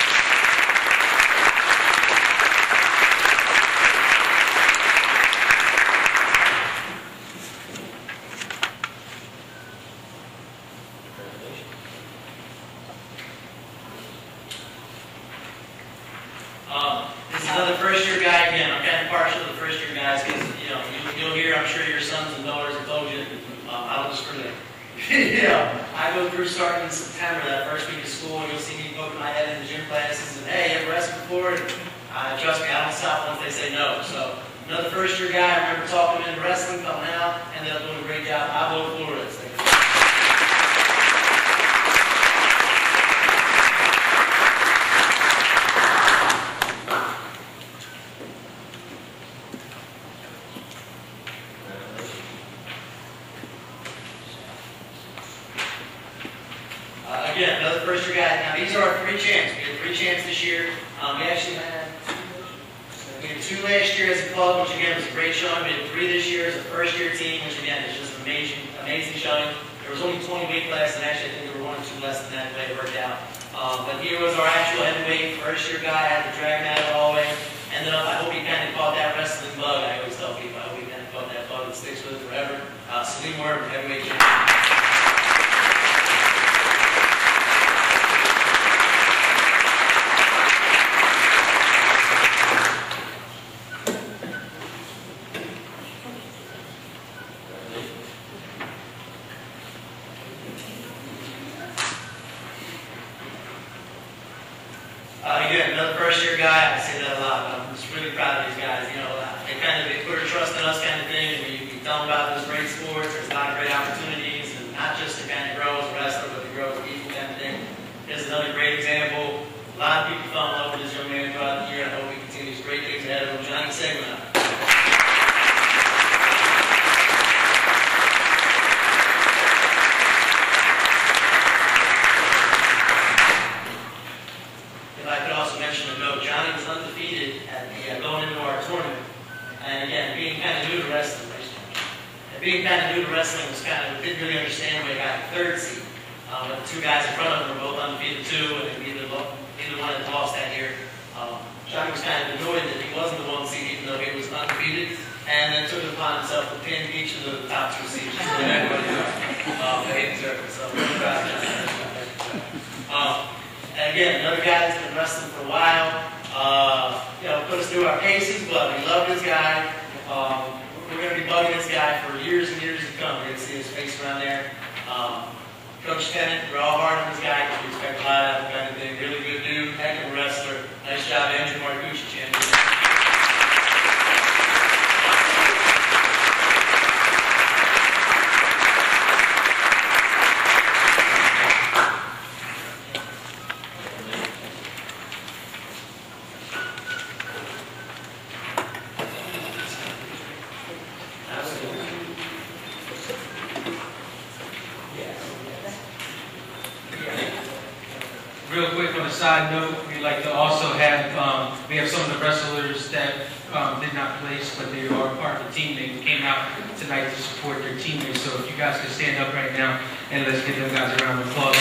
This is another first-year guy. Again, I'm kind of partial to the first-year guys because, you'll hear, I'm sure your sons and daughters have told you, I don't discriminate. I go through starting in September, that first week of school, and you'll see me poking my head in the gym classes and, hey, you ever wrestled before? And, trust me, I don't stop once they say no. So, another first-year guy, I remember talking to him in wrestling, coming out, ended up doing a great job. I vote Florida. Again, another first-year guy. Now, these are our 3 champs. We had 3 champs this year. We actually had 2 last year as a club, which again was a great showing. We had 3 this year as a first-year team, which again is just an amazing showing. There was only 20 weight classes, and actually I think there were 1 or 2 less than that the way it worked out. But here was our actual heavyweight first-year guy. Had the drag mat all the way. Ended up, I hope he kind of caught that wrestling bug. I always tell people, I hope he kind of caught that bug that sticks with it forever. Salim Ward, heavyweight champion. Again, another first-year guy. I say that a lot, but I'm just really proud of these guys. You know, they put their trust in us, kind of thing. And we tell them about this great sports. There's a lot of great opportunities, and not just to kind of grow as a wrestler, but to grow as people, kind of thing. Here's another great example. A lot of people fell in love with this young man throughout the year, and I hope he continues great things ahead of him. Johnny Segman. Being kind of new to wrestling was didn't really understand when I got the third seed. But the two guys in front of him were both undefeated too, and neither one had lost that year. Johnny was kind of annoyed that he wasn't the one seed, even though he was undefeated, and then took it upon himself to pin each of the top two seeds. So everybody they deserved it. So really proud of Johnny. And again, another guy that's been wrestling for a while. Put us through our paces, but we love this guy. We're going to be bugging this guy for years and years to come. We're going to see his face around there. Coach Tennant, we're all hard on this guy because we expect a lot out of him, kind of thing. Really good dude, heck of a wrestler. Nice job, Andrew Marcucci, champion. Real quick on a side note, we'd like to also have, we have some of the wrestlers that did not place, but they are part of the team. They came out tonight to support their teammates. So if you guys can stand up right now and let's give them guys a round of applause.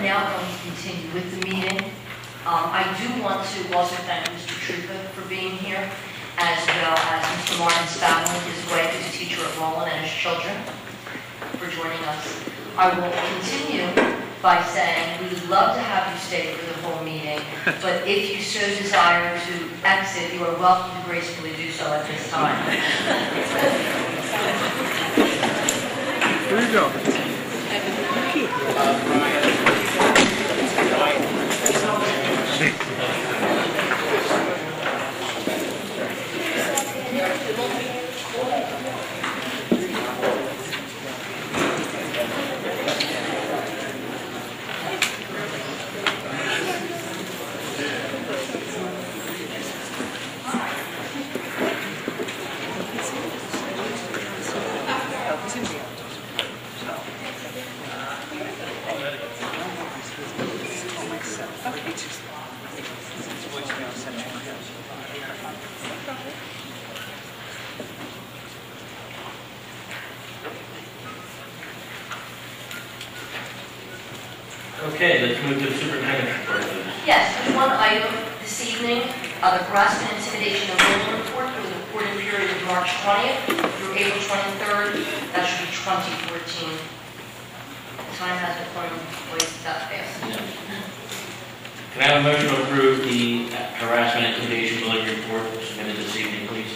Now going to continue with the meeting. I do want to also thank Mr. Trupa for being here, as well as Mr. Martin's family, his wife, his teacher at Roland, and his children for joining us. I will continue by saying we would love to have you stay for the whole meeting, but if you so desire to exit, you are welcome to gracefully do so at this time. There you go. Okay, let's move to the superintendent's report, please. Yes, there's one item this evening, the harassment, intimidation, and bullying report for the reporting period of March 20th through April 23rd. That should be 2014. Time has been flown way that fast. Can I have a motion to approve the harassment, intimidation, bullying report submitted this evening, please?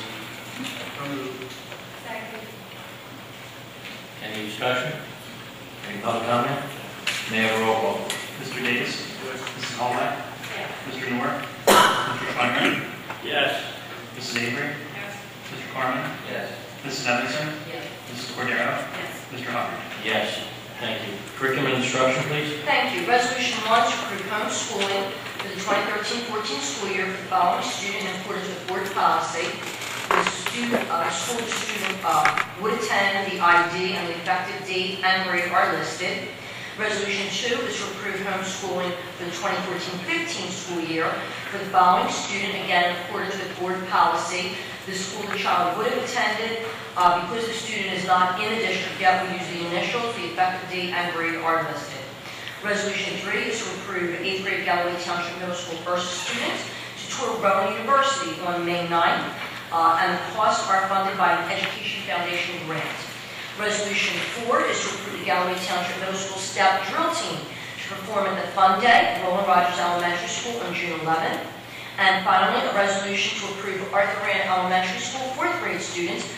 Any discussion? Any public comment? May I have a roll call? Mr. Davis? Mrs. Hallway? Mr. Noor? Mr. Schweiner? Yes. Mrs. Avery? Mr. Carmen? Yes. Mrs. Evanson? Yes. Mrs. Cordero? Mr. Hubbard? Yes. Thank you. Curriculum and instruction, please. Thank you. Resolution 1 to approve homeschooling for the 2013-14 school year for the following student in accordance with board policy. The school student would attend, the ID and the effective date and grade are listed. Resolution 2 is to approve homeschooling for the 2014-15 school year for the following student, again in accordance with board policy. The school the child would have attended, because the student is not in the district yet, we use the initials, the effective date and grade are listed. Resolution 3 is to approve 8th grade Galloway Township Middle School first students to tour Rowan University on May 9th, and the costs are funded by an Education Foundation grant. Resolution 4 is to approve the Galloway Township Middle School Scout Drill Team to perform at the Fun Day at Roland Rogers Elementary School on June 11th. And finally, a resolution to approve Arthur Rand Elementary School 4th grade students to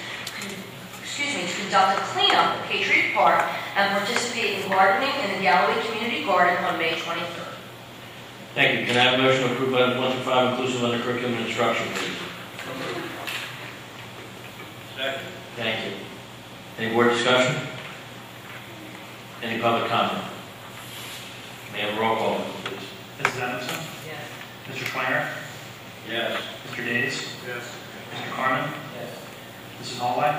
conduct a cleanup at Patriot Park and participate in gardening in the Galloway Community Garden on May 23rd. Thank you. Can I have a motion to approve items 1 through 5 inclusive under curriculum and instruction, please? Second. Thank you. Any board discussion? Any public comment? May I have a roll call, please? Mrs. Evanson? Yes. Mr. Schweiner? Yes. Mr. Davis? Yes. Mr. Carmen? Yes. Mrs. Hallway?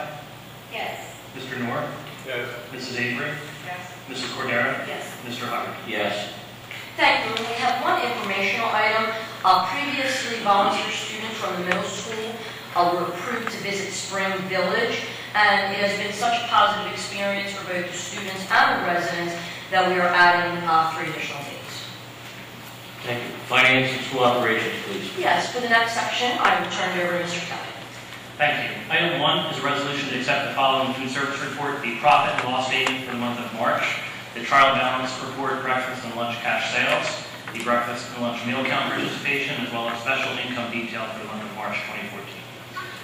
Yes. Mr. Noor? Yes. Mrs. Avery? Yes. Mrs. Cordero? Yes. Mr. Hubbard? Yes. Thank you. And we have one informational item. Previously, volunteer students from the middle school were approved to visit Spring Village, and it has been such a positive experience for both the students and the residents that we are adding 3 additional days. Thank you. Finance and school operations, please. Yes, for the next section, I will turn it over to Mr. Kelly. Thank you. Item 1 is a resolution to accept the following food service report, the profit and loss statement for the month of March, the trial balance report, breakfast and lunch cash sales, the breakfast and lunch meal count participation, as well as special income detail for the month of March 2014.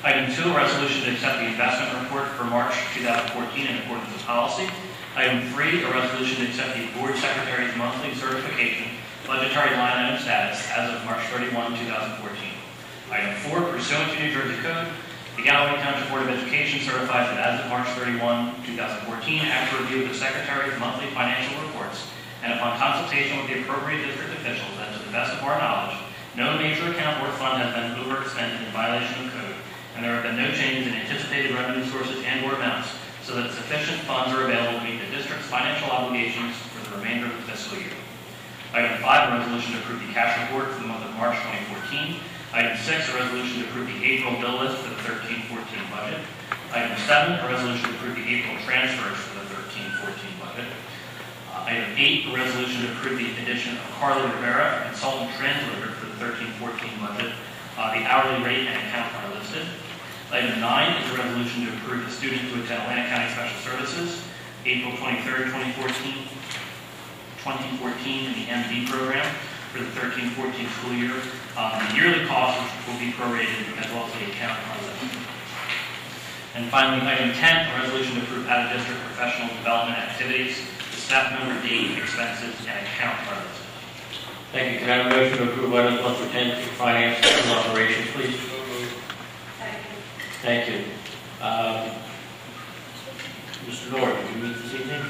Item 2, a resolution to accept the investment report for March 2014 in accordance with policy. Item 3, a resolution to accept the board secretary's monthly certification budgetary line item status as of March 31, 2014. Item 4, pursuant to New Jersey Code, the Galloway Township Board of Education certifies that as of March 31, 2014, after review of the Secretary's monthly financial reports, and upon consultation with the appropriate district officials, and to the best of our knowledge, no major account or fund has been overexpended in violation of code, and there have been no changes in anticipated revenue sources and/or amounts, so that sufficient funds are available to meet the district's financial obligations for the remainder of the fiscal year. Item 5, a resolution to approve the cash report for the month of March 2014. Item 6, a resolution to approve the April bill list for the 13-14 budget. Item 7, a resolution to approve the April transfers for the 13-14 budget. Item 8, a resolution to approve the addition of Carla Rivera, a consultant translator for the 13-14 budget. The hourly rate and account are listed. Item 9 is a resolution to approve the student to attend Atlantic County Special Services, April 23rd, 2014 in the MD program for the 13-14 school year. The yearly cost will be prorated as well as the account are listed. And finally, item 10, a resolution to approve out-of-district professional development activities, the staff member date, expenses, and account are listed. Thank you. Can I have a motion to approve items 1 through 10 for finance and school operations, please? Thank you. Mr. Noor, did you meet this evening?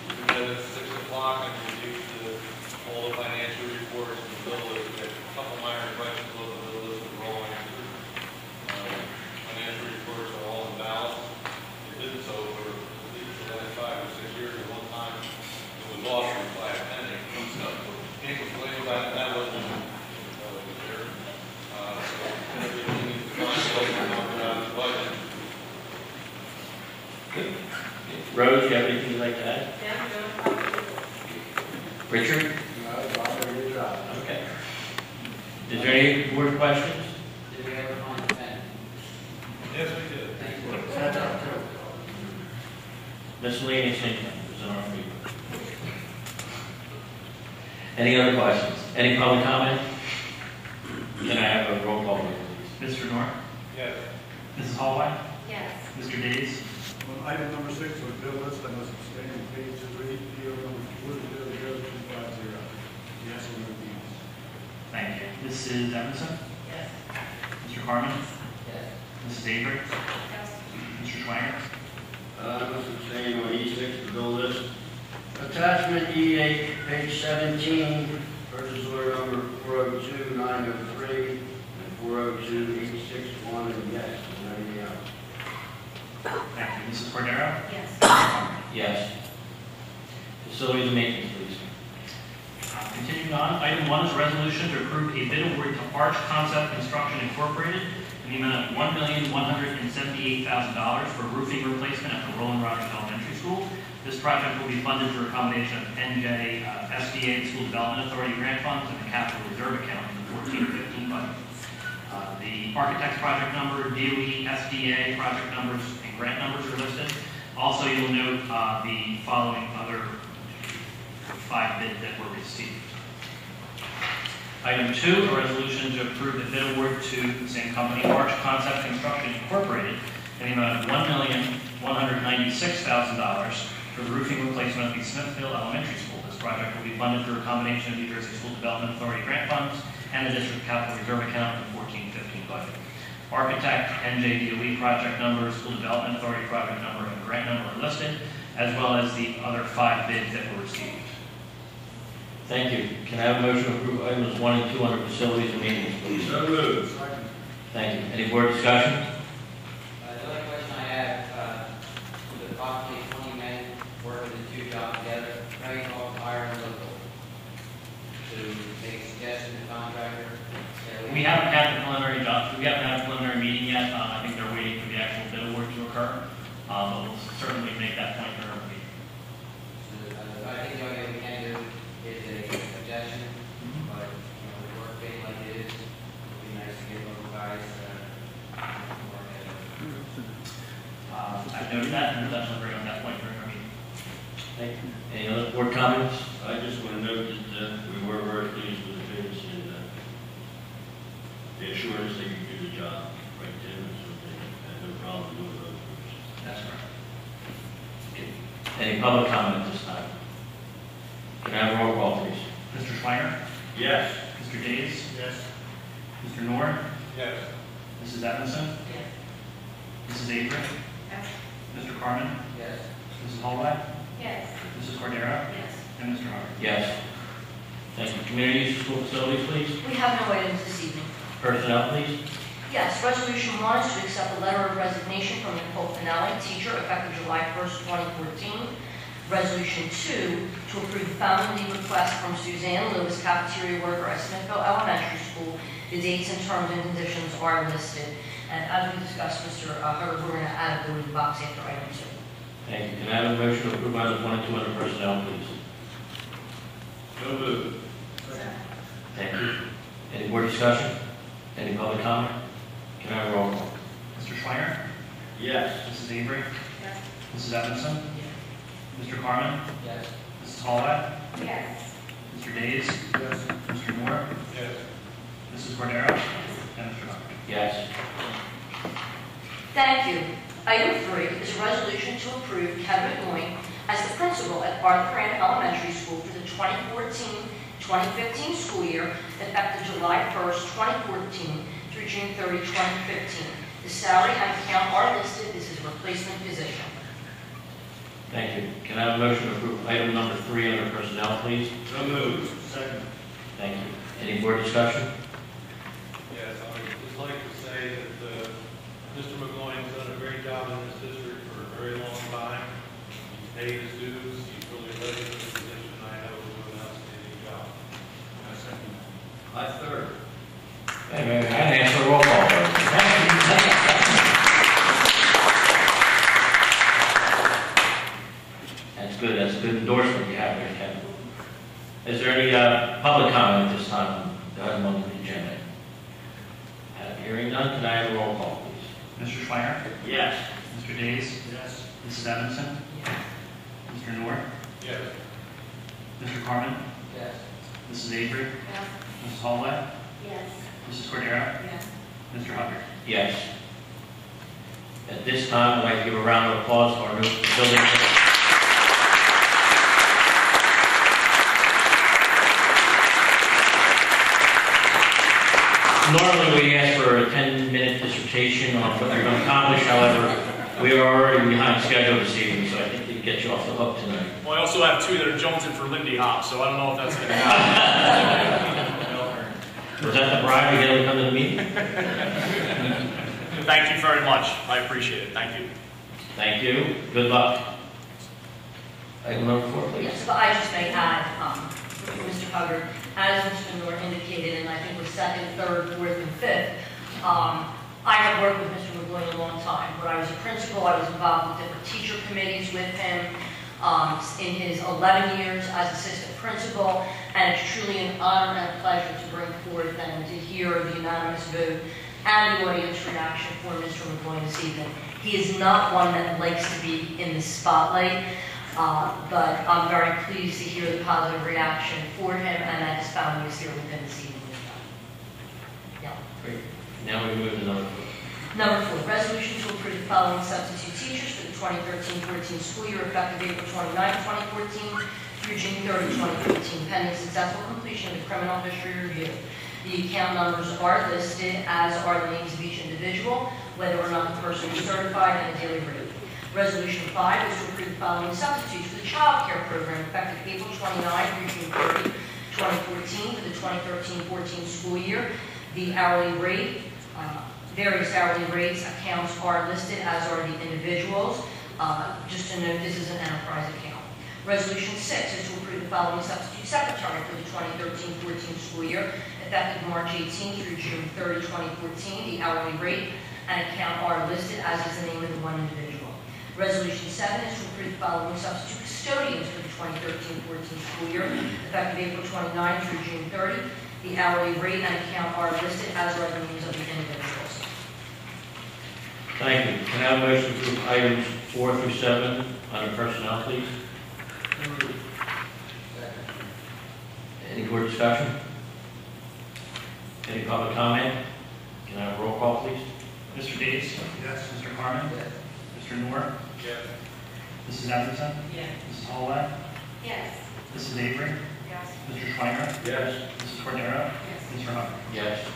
We met at 6 o'clock and reviewed all the financial reports and the bill list. We had a couple minor questions on the bill list we're rolling through. Financial reports are all in balance. It did so for at least the last 5 or 6 years. At one time, it was lost by a penny and stuff. So can't complain about it. That wasn't there. So everything is talked about his budget. Good. Rose, do you have anything you'd like to add? Richard? Bob did a good job. Okay. Is there any board questions? Did we ever find a pen? Yes, we did. Miscellaneous income is in our favor. Any other questions? Any public comment? Can I have a roll call, please? Mr. Nor? Yes. Mrs. Hallway? Yes. Mr. Days? On item number 6 was bill list, I must abstain on page 3, PO number 40250. Yes, on the deeds. Thank you. Mrs. Evanson? Yes. Mr. Carmen? Yes. Mrs. Avery? Yes. Mr. Schwanger? I must abstain on E6, the bill list. Attachment E8, page 17, purchase order number 402-903 and 402-861, and yes, is there anything else? Thank you. Mrs. Cordero? Yes. Yes. Facilities and maintenance, please. Continuing on, item 1 is a resolution to approve a bid award to Arch Concept Construction Incorporated in the amount of $1,178,000 for roofing replacement at the Roland Rogers Elementary School. This project will be funded through a combination of NJ, SDA, School Development Authority grant funds, and the capital reserve account in the 14-15 budget. The architect's project number, DOE, SDA project numbers, and grant numbers are listed. Also, you'll note the following other 5 bids that were received. Item 2, a resolution to approve the bid award to the same company, Arch Concept Construction Incorporated, in the amount of $1,196,000 for the roofing replacement of the Smithville Elementary School. This project will be funded through a combination of New Jersey School Development Authority grant funds and the district capital reserve account in the 14-15 budget. Architect, NJDOE project number, School Development Authority project number, and grant number are listed, as well as the other 5 bids that were received. Thank you. Can I have a motion to approve items 1 and 2 under facilities and maintenance, please? So moved. Second. Thank you. Any board discussion? The only question I have, with approximately 20 men working the 2 jobs together, right off hiring local to make a suggestion to the contractor. We haven't had the preliminary jobs. We haven't had a preliminary meeting yet. I think they're waiting for the actual bid award to occur. But we'll certainly make that point during our meeting. I think the only thing we can do is a suggestion, but, the work being like it is, it'd be nice to get local guys, more ahead. I've noted that, and we'll definitely bring on that point during our meeting. Thank you. Any other board comments? I just want to note that we were very pleased with the bids and they assured us they could do the job, right, Tim? So they had no problem with those. That's correct. Any public comment at this time? Can I have a roll call, please? Mr. Schwanger? Yes. Mr. Days? Yes. Mr. Nor? Yes. Mrs. Evanson? Yes. Mrs. Avery? Yes. Mr. Carmen? Yes. Mrs. Hallway? Yes. Mrs. Cordero? Yes. And Mr. Harvey? Yes. Thank you. Community use of school facilities, please. We have no items this evening. Personnel, please. Yes, Resolution 1 is to accept a letter of resignation from Nicole Finale, teacher, effective July 1st, 2014. Resolution 2, to approve the family leave request from Suzanne Lewis, cafeteria worker at Smithville Elementary School. The dates and terms and conditions are listed. And as we discussed, Mr. Herbert, we're going to add the leave box after item 2. Thank you. Can I have a motion to approve items 1 and 2 under personnel, please? So moved. Thank you. Any board discussion? Any public comment? Can I have a roll call? Mr. Schwanger? Yes. Mrs. Avery? Yes. Mrs. Evanson? Mr. Carmen? Yes. Mrs. Hallway? Yes. Mr. Days? Yes. Mr. Moore? Yes. Mrs. Cordero? And Mr. Harvey? Yes. Thank you. Item 3 is a resolution to approve Kevin Moy as the principal at Arthur Ann Elementary School for the 2014-2015 school year, effective July 1st, 2014 through June 30, 2015. The salary and account are listed. This is a replacement position. Thank you. Can I have a motion to approve item number 3 under personnel, please? So moved. Second. Thank you. Any board discussion? Yes, I would just like to say that Mr. McGowan's done a great job in this district for a very long time. He's paid his dues, he's really led in this position, I know he'll do an outstanding job. I second. I third. Hey, man, I didn't ask for a roll call. That's good. That's a good endorsement you have here, Kevin. Is there any public comment at this time? Go ahead on the agenda. Hearing none, can I have a roll call, please? Mr. Schweiner? Yes. Mr. Days? Yes. Mrs. Evanson? Mr. Noor? Yes. Mr. Carmen? Yes. Mrs. Avery? Yes. Mrs. Holloway? Yes. Mrs. Cordero? Yes. Mr. Hubbard? Yes. At this time, I'd like to give a round of applause for our new building. Normally, we ask for a 10-minute dissertation on what you're going to accomplish. However, we are already behind schedule this evening, so I think we can get you off the hook tonight. Well, I also have 2 that are jonesing for Lindy Hop, so I don't know if that's going to happen. Was that the bribe to get him to come to the meeting? Thank you very much. I appreciate it. Thank you. Thank you. Good luck. Item number 4, please. Yes, but I just may add, Mr. Hubbard, as Mr. Noor indicated, and I think we're second, third, fourth, and fifth, I have worked with Mr. McGloin a long time. When I was a principal, I was involved with different teacher committees with him in his 11 years as assistant principal, and it's truly an honor and a pleasure to bring forth and to hear the unanimous vote and the audience reaction for Mr. McGloin this evening. He is not one that likes to be in the spotlight, but I'm very pleased to hear the positive reaction for him and that his family is here with him this evening. Yeah. Great. Now we move to number 4. Number 4, resolution to approve the following substitute teachers for the 2013-14 school year effective April 29, 2014 through June 30, 2014, pending successful completion of the criminal history review. The account numbers are listed, as are the names of each individual, whether or not the person is certified, and a daily rate. Resolution 5 is to approve the following substitutes for the child care program effective April 29 through June 30, 2014 for the 2013-14 school year. The hourly rate, various hourly rates accounts are listed, as are the individuals. Just to note, this is an enterprise account. Resolution 6 is to approve the following substitute secretary for the 2013-14 school year, effective March 18 through June 30, 2014. The hourly rate and account are listed, as is the name of the one individual. Resolution 7 is to approve the following substitute custodians for the 2013-14 school year, effective April 29 through June 30. The hourly rate and account are listed, as are the names of the individuals. Thank you. Can I have a motion to approve items 4 through 7 under personnel, please? Any board discussion? Any public comment? Can I have a roll call, please? Mr. Days? Yes. Mr. Carmen? Yes. Mr. Noor? Yes. Mrs. Evanson? Yes. Mrs. Holloway? Yes. Mrs. Avery? Yes. Mr. Schweiner? Yes. Mrs. Cordero? Yes. Mr. Hubbard? Yes.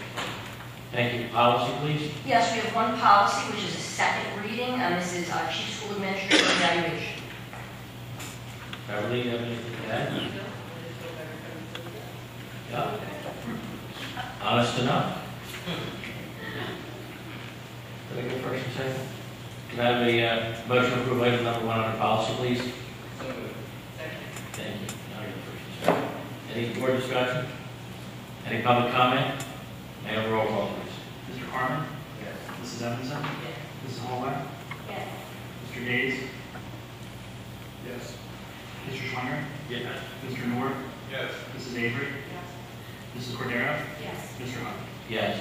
Thank you. Policy, please? Yes, we have one policy, which is a second reading, and this is Chief School Administrator Evaluation. Beverly, you have anything to add? Yeah. Honest enough. Did I go first and second? Can I have a motion to approve item number 1 under policy, please? Thank you. Now you're the first and second. Any board discussion? Any public comment? May I have a roll call, please? Mr. Carmen? Yes. Mrs. Evanson? Mrs. Holloway? Yes. Mr. Days? Yes. Mr. Schweiner? Yes. Mr. Noor? Yes. Mrs. Avery? Mrs. Cordero? Yes. Mr. Hubbard? Yes.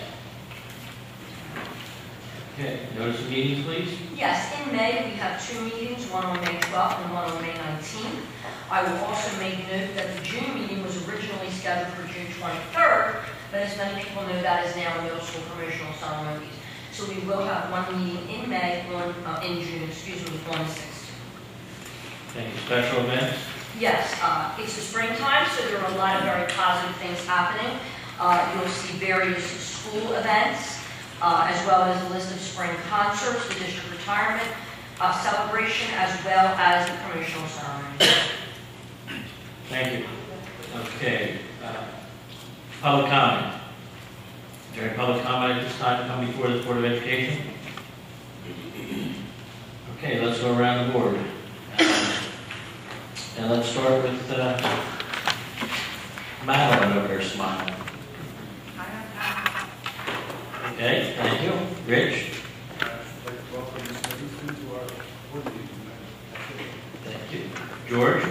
Okay, notice of meetings, please? Yes, in May, we have 2 meetings, one on May 12th and one on May 19th. I will also make note that the June meeting was originally scheduled for June 23rd, but as many people know, that is now middle school promotional ceremonies. So we will have one meeting in May, one in June, on the 6th. Thank you. Special events? Yes, it's the springtime, so there are a lot of very positive things happening. You'll see various school events, as well as a list of spring concerts, the district retirement celebration, as well as the promotional ceremony. Thank you. Okay. Public comment. Is there any public comment at this time to come before the Board of Education? Okay, let's go around the board. And let's start with Madeline over there smiling. Okay, thank you. Rich? I'd like to welcome Ms. Livingston to our board meeting tonight. Thank you. George?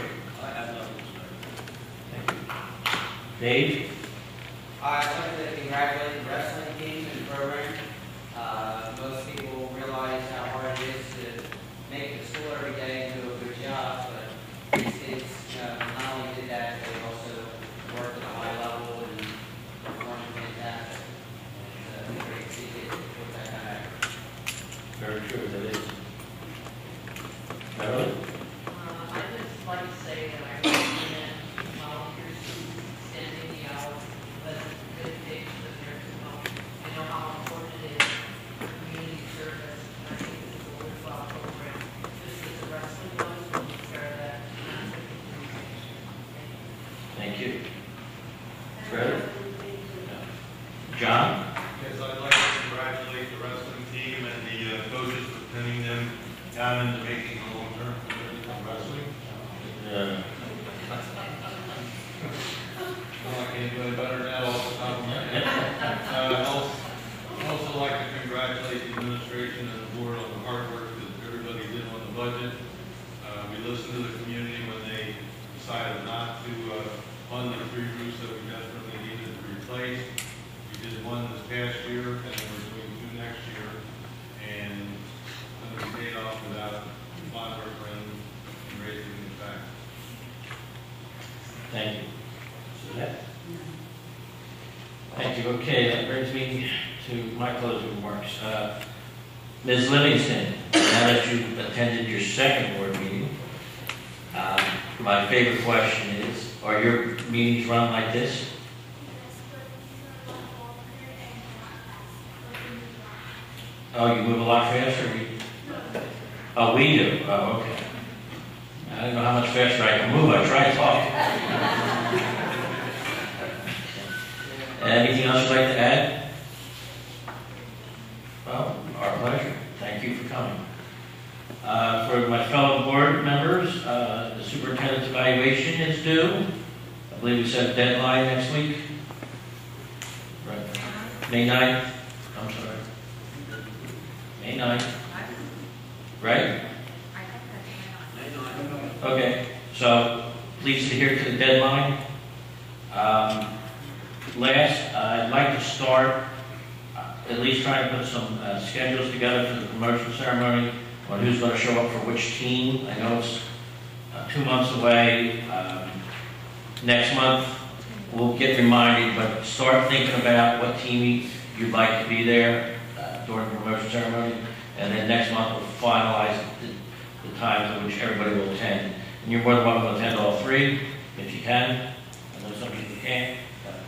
I have nothing to say. Thank you. Dave? I wanted to congratulate the wrestling team and program. Most people realize how hard it is to make the school every day and do a good job, but these kids not only did that, they also worked at a high level and performed fantastic. It's great to see kids put that kind of effort. Very true, that is. Beverly? I'd just like to say that I recommend volunteers extending the hours, but good things for their help. I know how important it is for community service, and I think this is a worthwhile program. Just as the wrestling goes, we'll take care of that. Thank you. Fred? John? Yes, I'd like to congratulate the wrestling team and the coaches for pinning them down into making a long-term commitment to wrestling. Yeah. Well, I can't do any better now off the top of my head. I'd also like to congratulate the administration and the board on the hard work that everybody did on the budget. We listened to the community when they decided not to fund the 3 roofs that we desperately needed to replace. We did one this past year, and then we're doing 2 next year. And then we paid off without bond referendum and raising the tax. Thank you. Thank you. Okay, that brings me to my closing remarks. Ms. Livingston, now that you've attended your second board meeting, my favorite question is, are your meetings run like this? Oh, you move a lot faster? Oh, we do? Oh, okay. I don't know how much faster I can move. I try to talk. Anything else you'd like to add? Well, our pleasure. Thank you for coming. For my fellow board members, the superintendent's evaluation is due. I believe we set a deadline next week. Right. May 9th. I'm sorry. May 9th. Right? Okay, so please adhere to the deadline. Last, I'd like to start at least trying to put some schedules together for the promotion ceremony on who's going to show up for which team. I know it's 2 months away. Next month, we'll get reminded, but start thinking about what team you'd like to be there during the promotion ceremony. And then next month, we'll finalize the times at which everybody will attend. And you're more than welcome to attend all 3 if you can. I know some people can't,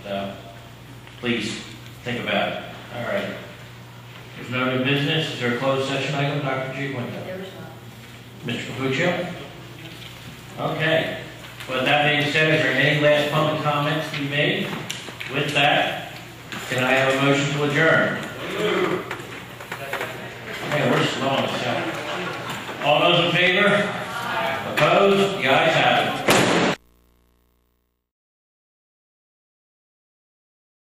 but please think about it. All right. There's no new business. Is there a closed session item, Dr. G? There is not. Mr. Capuccio? Okay. With that being said, is there any last public comments to be made? With that, can I have a motion to adjourn? Man, we're slow on the sound. All those in favor? Opposed? The ayes have it.